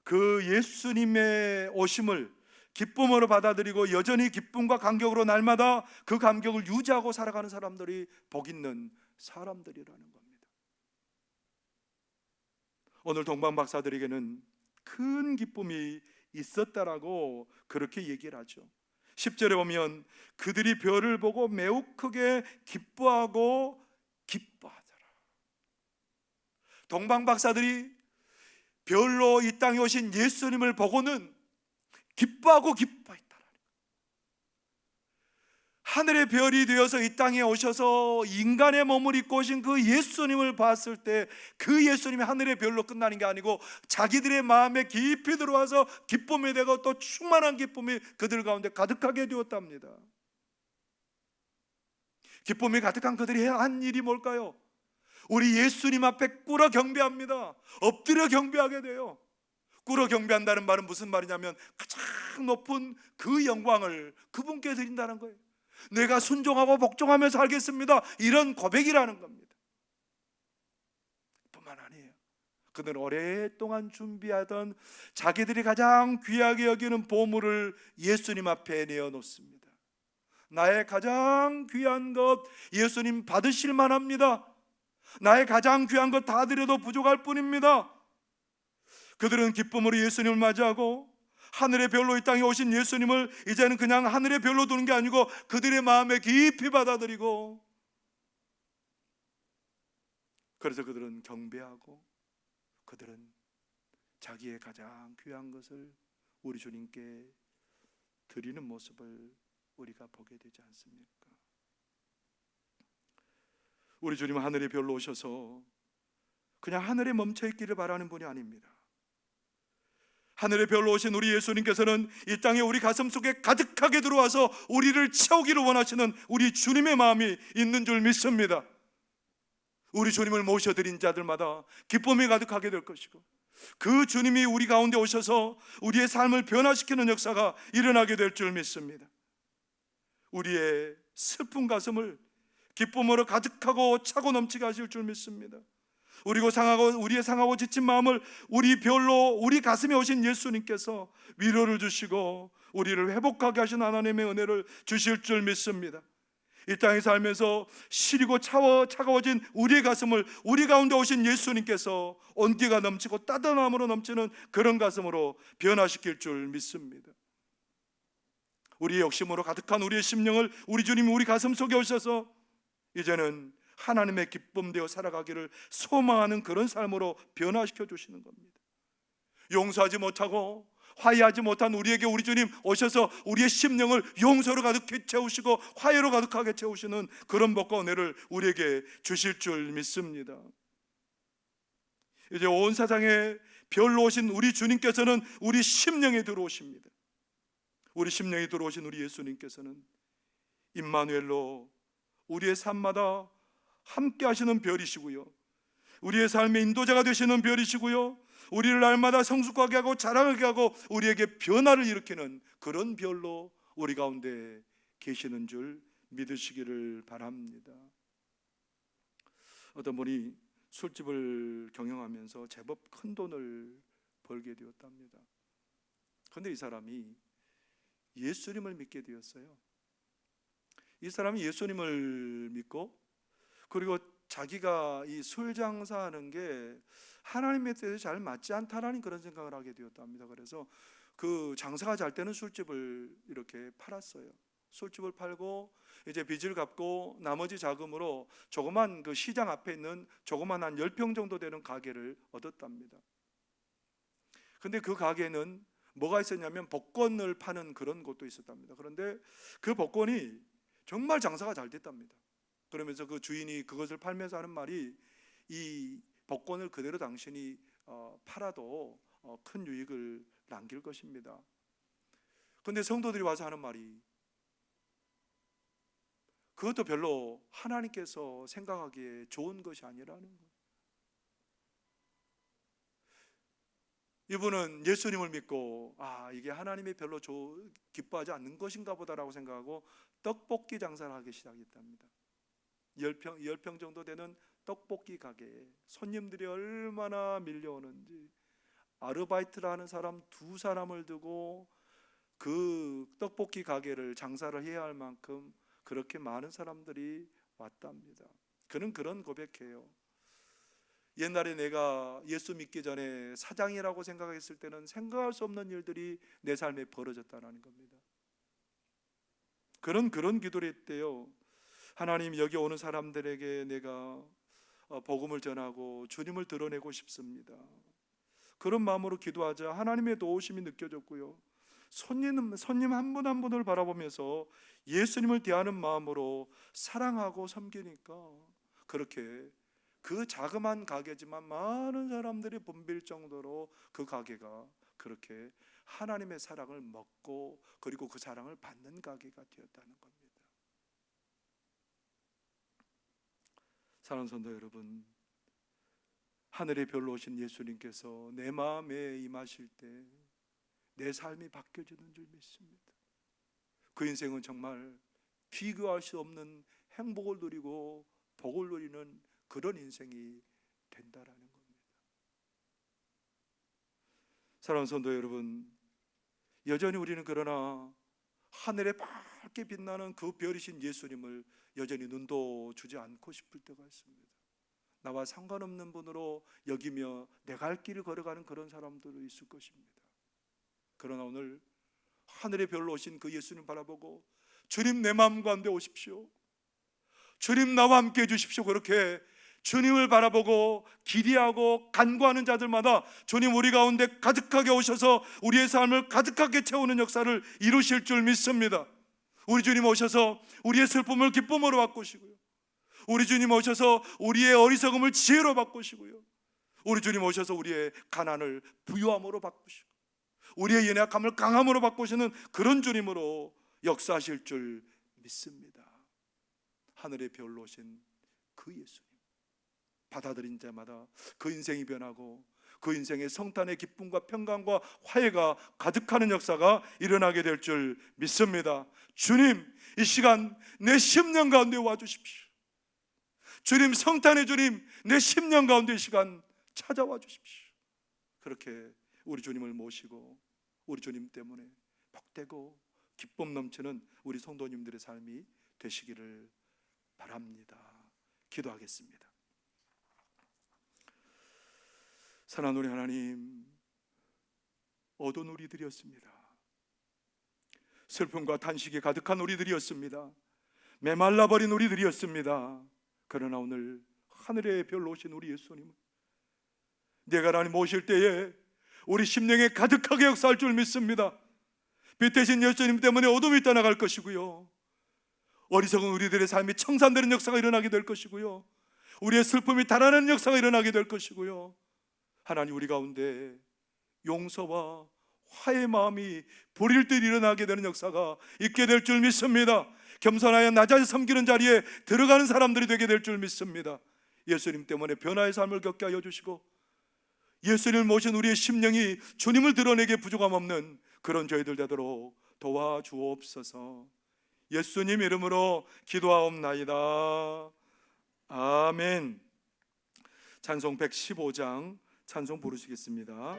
그 예수님의 오심을 기쁨으로 받아들이고 여전히 기쁨과 감격으로 날마다 그 감격을 유지하고 살아가는 사람들이 복 있는 사람들이라는 겁니다. 오늘 동방 박사들에게는 큰 기쁨이 있었다라고 그렇게 얘기를 하죠. 10절에 보면 그들이 별을 보고 매우 크게 기뻐하고 기뻐하더라. 동방 박사들이 별로 이 땅에 오신 예수님을 보고는 기뻐하고 기뻐했다. 하늘의 별이 되어서 이 땅에 오셔서 인간의 몸을 입고 오신 그 예수님을 봤을 때 그 예수님이 하늘의 별로 끝나는 게 아니고 자기들의 마음에 깊이 들어와서 기쁨이 되고 또 충만한 기쁨이 그들 가운데 가득하게 되었답니다. 기쁨이 가득한 그들이 한 일이 뭘까요? 우리 예수님 앞에 꿇어 경배합니다. 엎드려 경배하게 돼요. 꿇어 경배한다는 말은 무슨 말이냐면 가장 높은 그 영광을 그분께 드린다는 거예요. 내가 순종하고 복종하며 살겠습니다, 이런 고백이라는 겁니다. 뿐만 아니에요. 그들은 오랫동안 준비하던 자기들이 가장 귀하게 여기는 보물을 예수님 앞에 내어놓습니다. 나의 가장 귀한 것 예수님 받으실 만합니다. 나의 가장 귀한 것 다 드려도 부족할 뿐입니다. 그들은 기쁨으로 예수님을 맞이하고 하늘의 별로 이 땅에 오신 예수님을 이제는 그냥 하늘의 별로 두는 게 아니고 그들의 마음에 깊이 받아들이고, 그래서 그들은 경배하고 그들은 자기의 가장 귀한 것을 우리 주님께 드리는 모습을 우리가 보게 되지 않습니까? 우리 주님은 하늘의 별로 오셔서 그냥 하늘에 멈춰 있기를 바라는 분이 아닙니다. 하늘의 별로 오신 우리 예수님께서는 이 땅에 우리 가슴 속에 가득하게 들어와서 우리를 채우기를 원하시는 우리 주님의 마음이 있는 줄 믿습니다. 우리 주님을 모셔드린 자들마다 기쁨이 가득하게 될 것이고 그 주님이 우리 가운데 오셔서 우리의 삶을 변화시키는 역사가 일어나게 될 줄 믿습니다. 우리의 슬픈 가슴을 기쁨으로 가득하고 차고 넘치게 하실 줄 믿습니다. 우리의 상하고 지친 마음을 우리 별로 우리 가슴에 오신 예수님께서 위로를 주시고 우리를 회복하게 하신 하나님의 은혜를 주실 줄 믿습니다. 이 땅에 살면서 시리고 차가워진 우리의 가슴을 우리 가운데 오신 예수님께서 온기가 넘치고 따뜻함으로 넘치는 그런 가슴으로 변화시킬 줄 믿습니다. 우리의 욕심으로 가득한 우리의 심령을 우리 주님이 우리 가슴 속에 오셔서 이제는 하나님의 기쁨 되어 살아가기를 소망하는 그런 삶으로 변화시켜 주시는 겁니다. 용서하지 못하고 화해하지 못한 우리에게 우리 주님 오셔서 우리의 심령을 용서로 가득히 채우시고 화해로 가득하게 채우시는 그런 복과 은혜를 우리에게 주실 줄 믿습니다. 이제 온 세상에 별로 오신 우리 주님께서는 우리 심령에 들어오십니다. 우리 심령에 들어오신 우리 예수님께서는 임마누엘로 우리의 삶마다 함께 하시는 별이시고요, 우리의 삶의 인도자가 되시는 별이시고요, 우리를 날마다 성숙하게 하고 자라게 하고 우리에게 변화를 일으키는 그런 별로 우리 가운데 계시는 줄 믿으시기를 바랍니다. 어떤 분이 술집을 경영하면서 제법 큰 돈을 벌게 되었답니다. 그런데 이 사람이 예수님을 믿게 되었어요. 이 사람이 예수님을 믿고, 그리고 자기가 이 술 장사하는 게 하나님의 뜻에 잘 맞지 않다라는 그런 생각을 하게 되었답니다. 그래서 그 장사가 잘 되는 술집을 이렇게 팔았어요. 술집을 팔고 이제 빚을 갚고 나머지 자금으로 조그만 그 시장 앞에 있는 조그만 한 10평 정도 되는 가게를 얻었답니다. 근데 그 가게는 뭐가 있었냐면 복권을 파는 그런 곳도 있었답니다. 그런데 그 복권이 정말 장사가 잘 됐답니다. 그러면서 그 주인이 그것을 팔면서 하는 말이, 이 복권을 그대로 당신이 팔아도 큰 유익을 남길 것입니다. 그런데 성도들이 와서 하는 말이, 그것도 별로 하나님께서 생각하기에 좋은 것이 아니라는 거예요. 이분은 예수님을 믿고 이게 하나님이 별로 기뻐하지 않는 것인가 보다라고 생각하고 떡볶이 장사를 하기 시작했답니다. 10평 정도 되는 떡볶이 가게에 손님들이 얼마나 밀려오는지, 아르바이트를 하는 사람 2사람을 두고 그 떡볶이 가게를 장사를 해야 할 만큼 그렇게 많은 사람들이 왔답니다. 그는 그런 고백해요. 옛날에 내가 예수 믿기 전에 사장이라고 생각했을 때는 생각할 수 없는 일들이 내 삶에 벌어졌다는 겁니다. 그런 기도를 했대요. 하나님, 여기 오는 사람들에게 내가 복음을 전하고 주님을 드러내고 싶습니다. 그런 마음으로 기도하자 하나님의 도우심이 느껴졌고요, 손님 한 분 한 분을 바라보면서 예수님을 대하는 마음으로 사랑하고 섬기니까 그렇게 그 자그마한 가게지만 많은 사람들이 붐빌 정도로 그 가게가 그렇게 하나님의 사랑을 먹고 그리고 그 사랑을 받는 가게가 되었다는 겁니다. 사랑하는 성도 여러분, 하늘의 별로 오신 예수님께서 내 마음에 임하실 때 내 삶이 바뀌어지는 줄 믿습니다. 그 인생은 정말 비교할 수 없는 행복을 누리고 복을 누리는 그런 인생이 된다라는 겁니다. 사랑하는 성도 여러분, 여전히 우리는 그러나 하늘에 밝게 빛나는 그 별이신 예수님을 여전히 눈도 주지 않고 싶을 때가 있습니다. 나와 상관없는 분으로 여기며 내 갈 길을 걸어가는 그런 사람들도 있을 것입니다. 그러나 오늘 하늘의 별로 오신 그 예수님 바라보고, 주님 내 마음 가운데 오십시오, 주님 나와 함께 해주십시오, 그렇게 주님을 바라보고 기대하고 간구하는 자들마다 주님 우리 가운데 가득하게 오셔서 우리의 삶을 가득하게 채우는 역사를 이루실 줄 믿습니다. 우리 주님 오셔서 우리의 슬픔을 기쁨으로 바꾸시고요, 우리 주님 오셔서 우리의 어리석음을 지혜로 바꾸시고요, 우리 주님 오셔서 우리의 가난을 부유함으로 바꾸시고 우리의 연약함을 강함으로 바꾸시는 그런 주님으로 역사하실 줄 믿습니다. 하늘의 별로 오신 그 예수님 받아들인 자마다 그 인생이 변하고 그 인생의 성탄의 기쁨과 평강과 화해가 가득하는 역사가 일어나게 될 줄 믿습니다. 주님, 이 시간 내 심령 가운데 와주십시오. 주님, 성탄의 주님, 내 심령 가운데 이 시간 찾아와 주십시오. 그렇게 우리 주님을 모시고 우리 주님 때문에 복되고 기쁨 넘치는 우리 성도님들의 삶이 되시기를 바랍니다. 기도하겠습니다. 사랑하는 우리 하나님, 어두운 우리들이었습니다. 슬픔과 탄식이 가득한 우리들이었습니다. 메말라버린 우리들이었습니다. 그러나 오늘 하늘의 별로 오신 우리 예수님은 내가 하나님 모실 때에 우리 심령에 가득하게 역사할 줄 믿습니다. 빛 대신 예수님 때문에 어둠이 떠나갈 것이고요, 어리석은 우리들의 삶이 청산되는 역사가 일어나게 될 것이고요, 우리의 슬픔이 달아나는 역사가 일어나게 될 것이고요, 하나님 우리 가운데 용서와 화해의 마음이 불일 듯 일어나게 되는 역사가 있게 될 줄 믿습니다. 겸손하여 낮아져 섬기는 자리에 들어가는 사람들이 되게 될 줄 믿습니다. 예수님 때문에 변화의 삶을 겪게 하여 주시고 예수님을 모신 우리의 심령이 주님을 드러내기에 부족함 없는 그런 저희들 되도록 도와주옵소서. 예수님 이름으로 기도하옵나이다. 아멘. 찬송 115장 찬송 부르시겠습니다.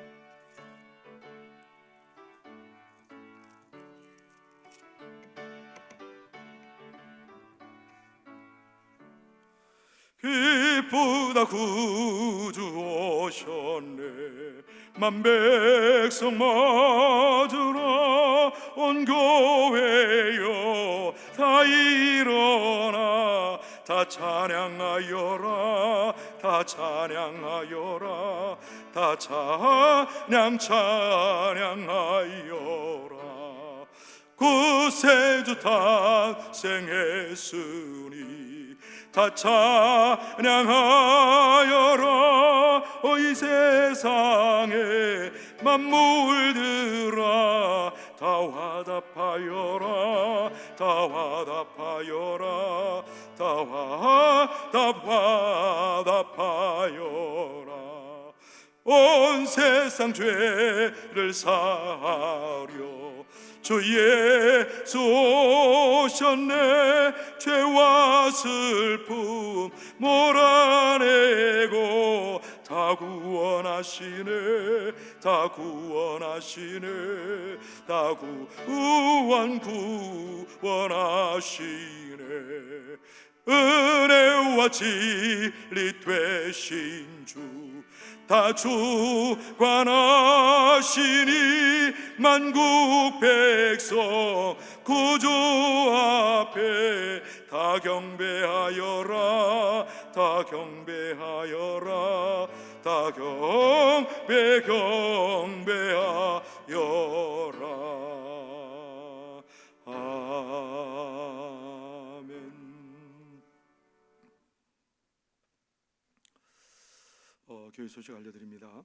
기쁘다 구주 오셨네. 만백성 맞으라. 온 교회여 다 일어나. 다 찬양하여라. 다 찬양하여라. 다 찬양하여라. 구세주 탄생했으니 다 찬양하여라. 이 세상에 만물들아 다 화답하여라. 다 화답하여라. 다 화답하여라. 온 세상 죄를 사하려 주 예수 오셨네. 죄와 슬픔 몰아내고 다 구원하시네. 다 구원하시네. 다 구원하시네. 은혜와 진리 되신 주 다 주관하시니 만국 백성 구주 앞에 다 경배하여라. 다 경배하여라. 다 경배하여라. 아멘. 교회 소식 알려드립니다.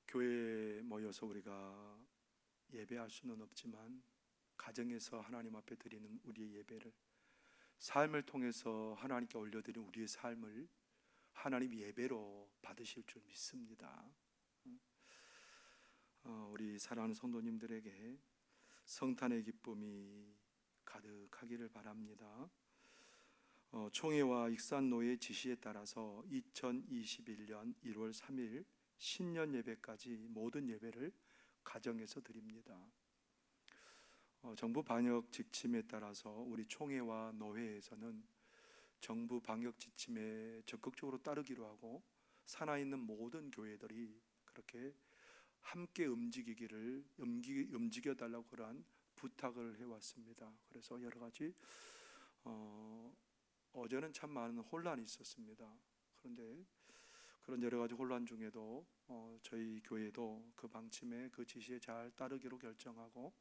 교회에 모여서 우리가 예배할 수는 없지만 가정에서 하나님 앞에 드리는 우리의 예배를, 삶을 통해서 하나님께 올려드린 우리의 삶을 하나님 예배로 받으실 줄 믿습니다. 우리 사랑하는 성도님들에게 성탄의 기쁨이 가득하기를 바랍니다. 총회와 익산노회 지시에 따라서 2021년 1월 3일 신년 예배까지 모든 예배를 가정에서 드립니다. 정부 방역 지침에 따라서 우리 총회와 노회에서는 정부 방역 지침에 적극적으로 따르기로 하고 살아있는 모든 교회들이 그렇게 함께 움직여달라고 그러한 부탁을 해왔습니다. 그래서 여러 가지 어제는 참 많은 혼란이 있었습니다. 그런데 그런 여러 가지 혼란 중에도 저희 교회도 그 방침에 그 지시에 잘 따르기로 결정하고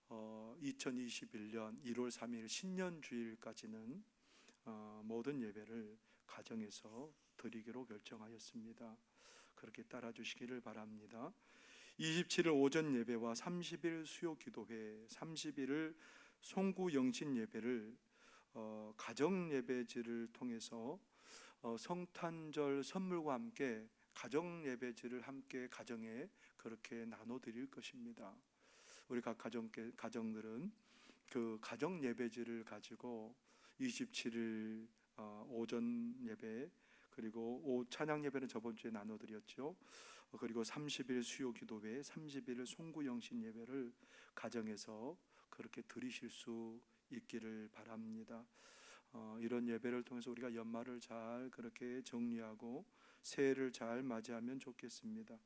2021년 1월 3일 신년주일까지는 모든 예배를 가정에서 드리기로 결정하였습니다. 그렇게 따라주시기를 바랍니다. 27일 오전 예배와 30일 수요 기도회, 31일 송구 영신 예배를 가정 예배지를 통해서 성탄절 선물과 함께 가정 예배지를 함께 가정에 그렇게 나눠 드릴 것입니다. 우리 각 가정들은 그 가정 예배지를 가지고 27일 오전 예배, 그리고 찬양 예배는 저번 주에 나눠 드렸죠. 그리고 30일 수요 기도회, 30일 송구 영신 예배를 가정에서 그렇게 드리실 수 있기를 바랍니다. 이런 예배를 통해서 우리가 연말을 잘 그렇게 정리하고 새해를 잘 맞이하면 좋겠습니다.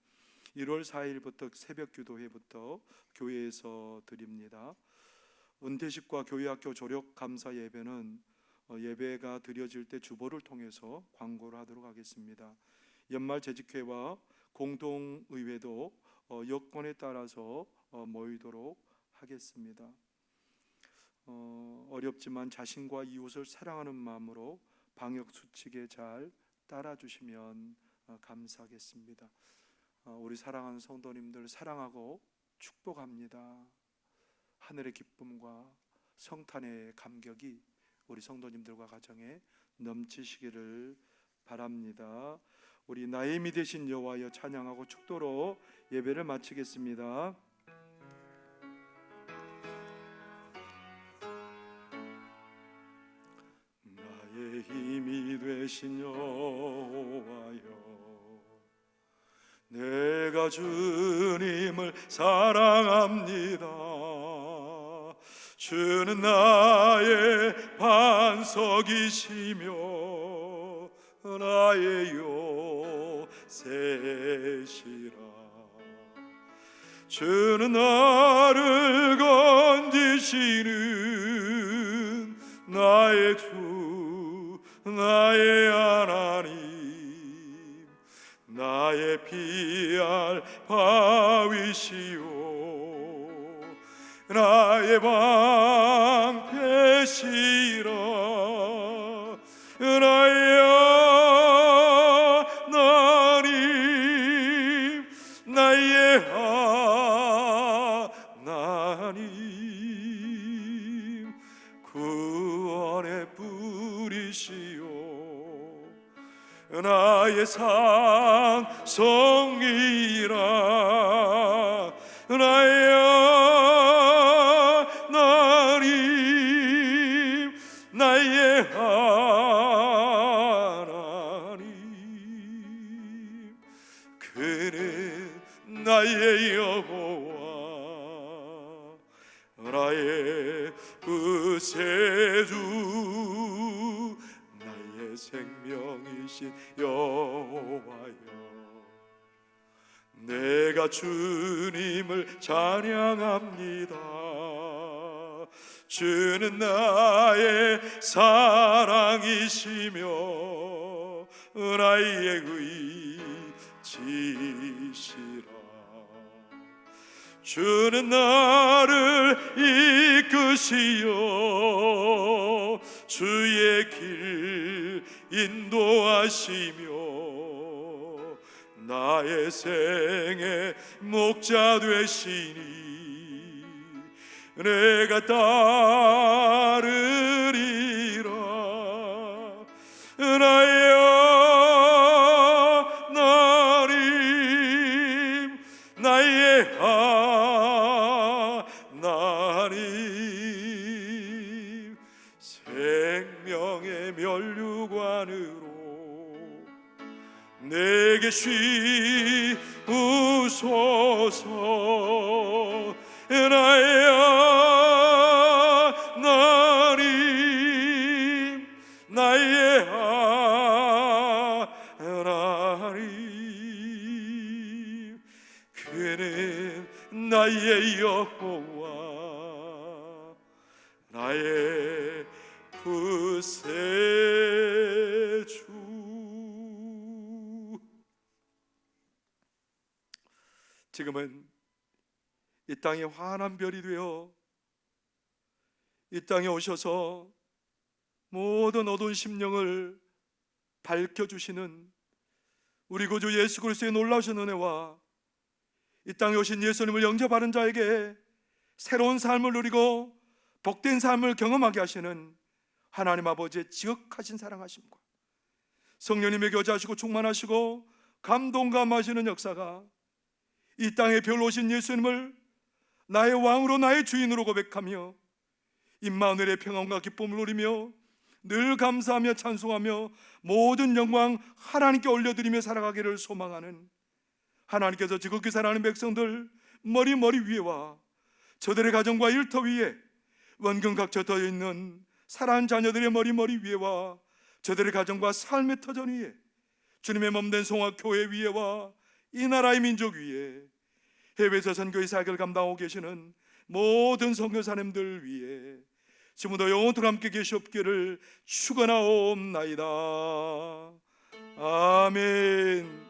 1월 4일부터 새벽 기도회부터 교회에서 드립니다. 은퇴식과 교회학교 졸업 감사 예배는 예배가 드려질 때 주보를 통해서 광고를 하도록 하겠습니다. 연말 재직회와 공동의회도 여건에 따라서 모이도록 하겠습니다. 어렵지만 자신과 이웃을 사랑하는 마음으로 방역 수칙에 잘 따라주시면 감사하겠습니다. 우리 사랑하는 성도님들 사랑하고 축복합니다. 하늘의 기쁨과 성탄의 감격이 우리 성도님들과 가정에 넘치시기를 바랍니다. 우리 나의 힘이 되신 여호와여 찬양하고 축도로 예배를 마치겠습니다. 나의 힘이 되신 여호와여, 내가 주님을 사랑합니다. 주는 나의 반석이시며 나의 요새시라. 주는 나를 건지시는 나의 주, 나의 하나님, 나의 피할 바위시오, 나의 방패시라. 나의 하나님, 나의 하나님, 구원의 뿌리시오, 나의 산성이라. 나의 하나님, 나의 하나님, 그는 나의 여호와, 나의 구세주, 나의 생명이신 여호와여, 내가 주님을 찬양합니다. 주는 나의 사랑이시며 나의 의지시라. 주는 나를 이끄시어 주의 길 인도하시며 나의 생의 목자 되시니 내가 따르리라. 나의 하나님, 나의 하나님, 생명의 면류관으로 내게 쉬우소서. 나의 하나님, 나의 하나님, 그는 나의 여호와, 나의 구세주. 지금은 이 땅에 환한 별이 되어 이 땅에 오셔서 모든 어두운 심령을 밝혀주시는 우리 구주 예수 그리스도의 놀라우신 은혜와 이 땅에 오신 예수님을 영접하는 자에게 새로운 삶을 누리고 복된 삶을 경험하게 하시는 하나님 아버지의 지극하신 사랑하심과 성령님의 교제하시고 충만하시고 감동감하시는 역사가 이 땅에 별로 오신 예수님을 나의 왕으로 나의 주인으로 고백하며 임마누엘의 평안과 기쁨을 누리며 늘 감사하며 찬송하며 모든 영광 하나님께 올려드리며 살아가기를 소망하는 하나님께서 지극히 사랑하는 백성들 머리 위에와 저들의 가정과 일터 위에 원근 각처 떠 있는 사랑하는 자녀들의 머리 위에와 저들의 가정과 삶의 터전 위에 주님의 몸된 송악교회 위에와 이 나라의 민족 위에 해외에서 선교의 사역을 감당하고 계시는 모든 선교사님들 위에 지금도 영원토록 함께 계시옵기를 축원하옵나이다. 아멘.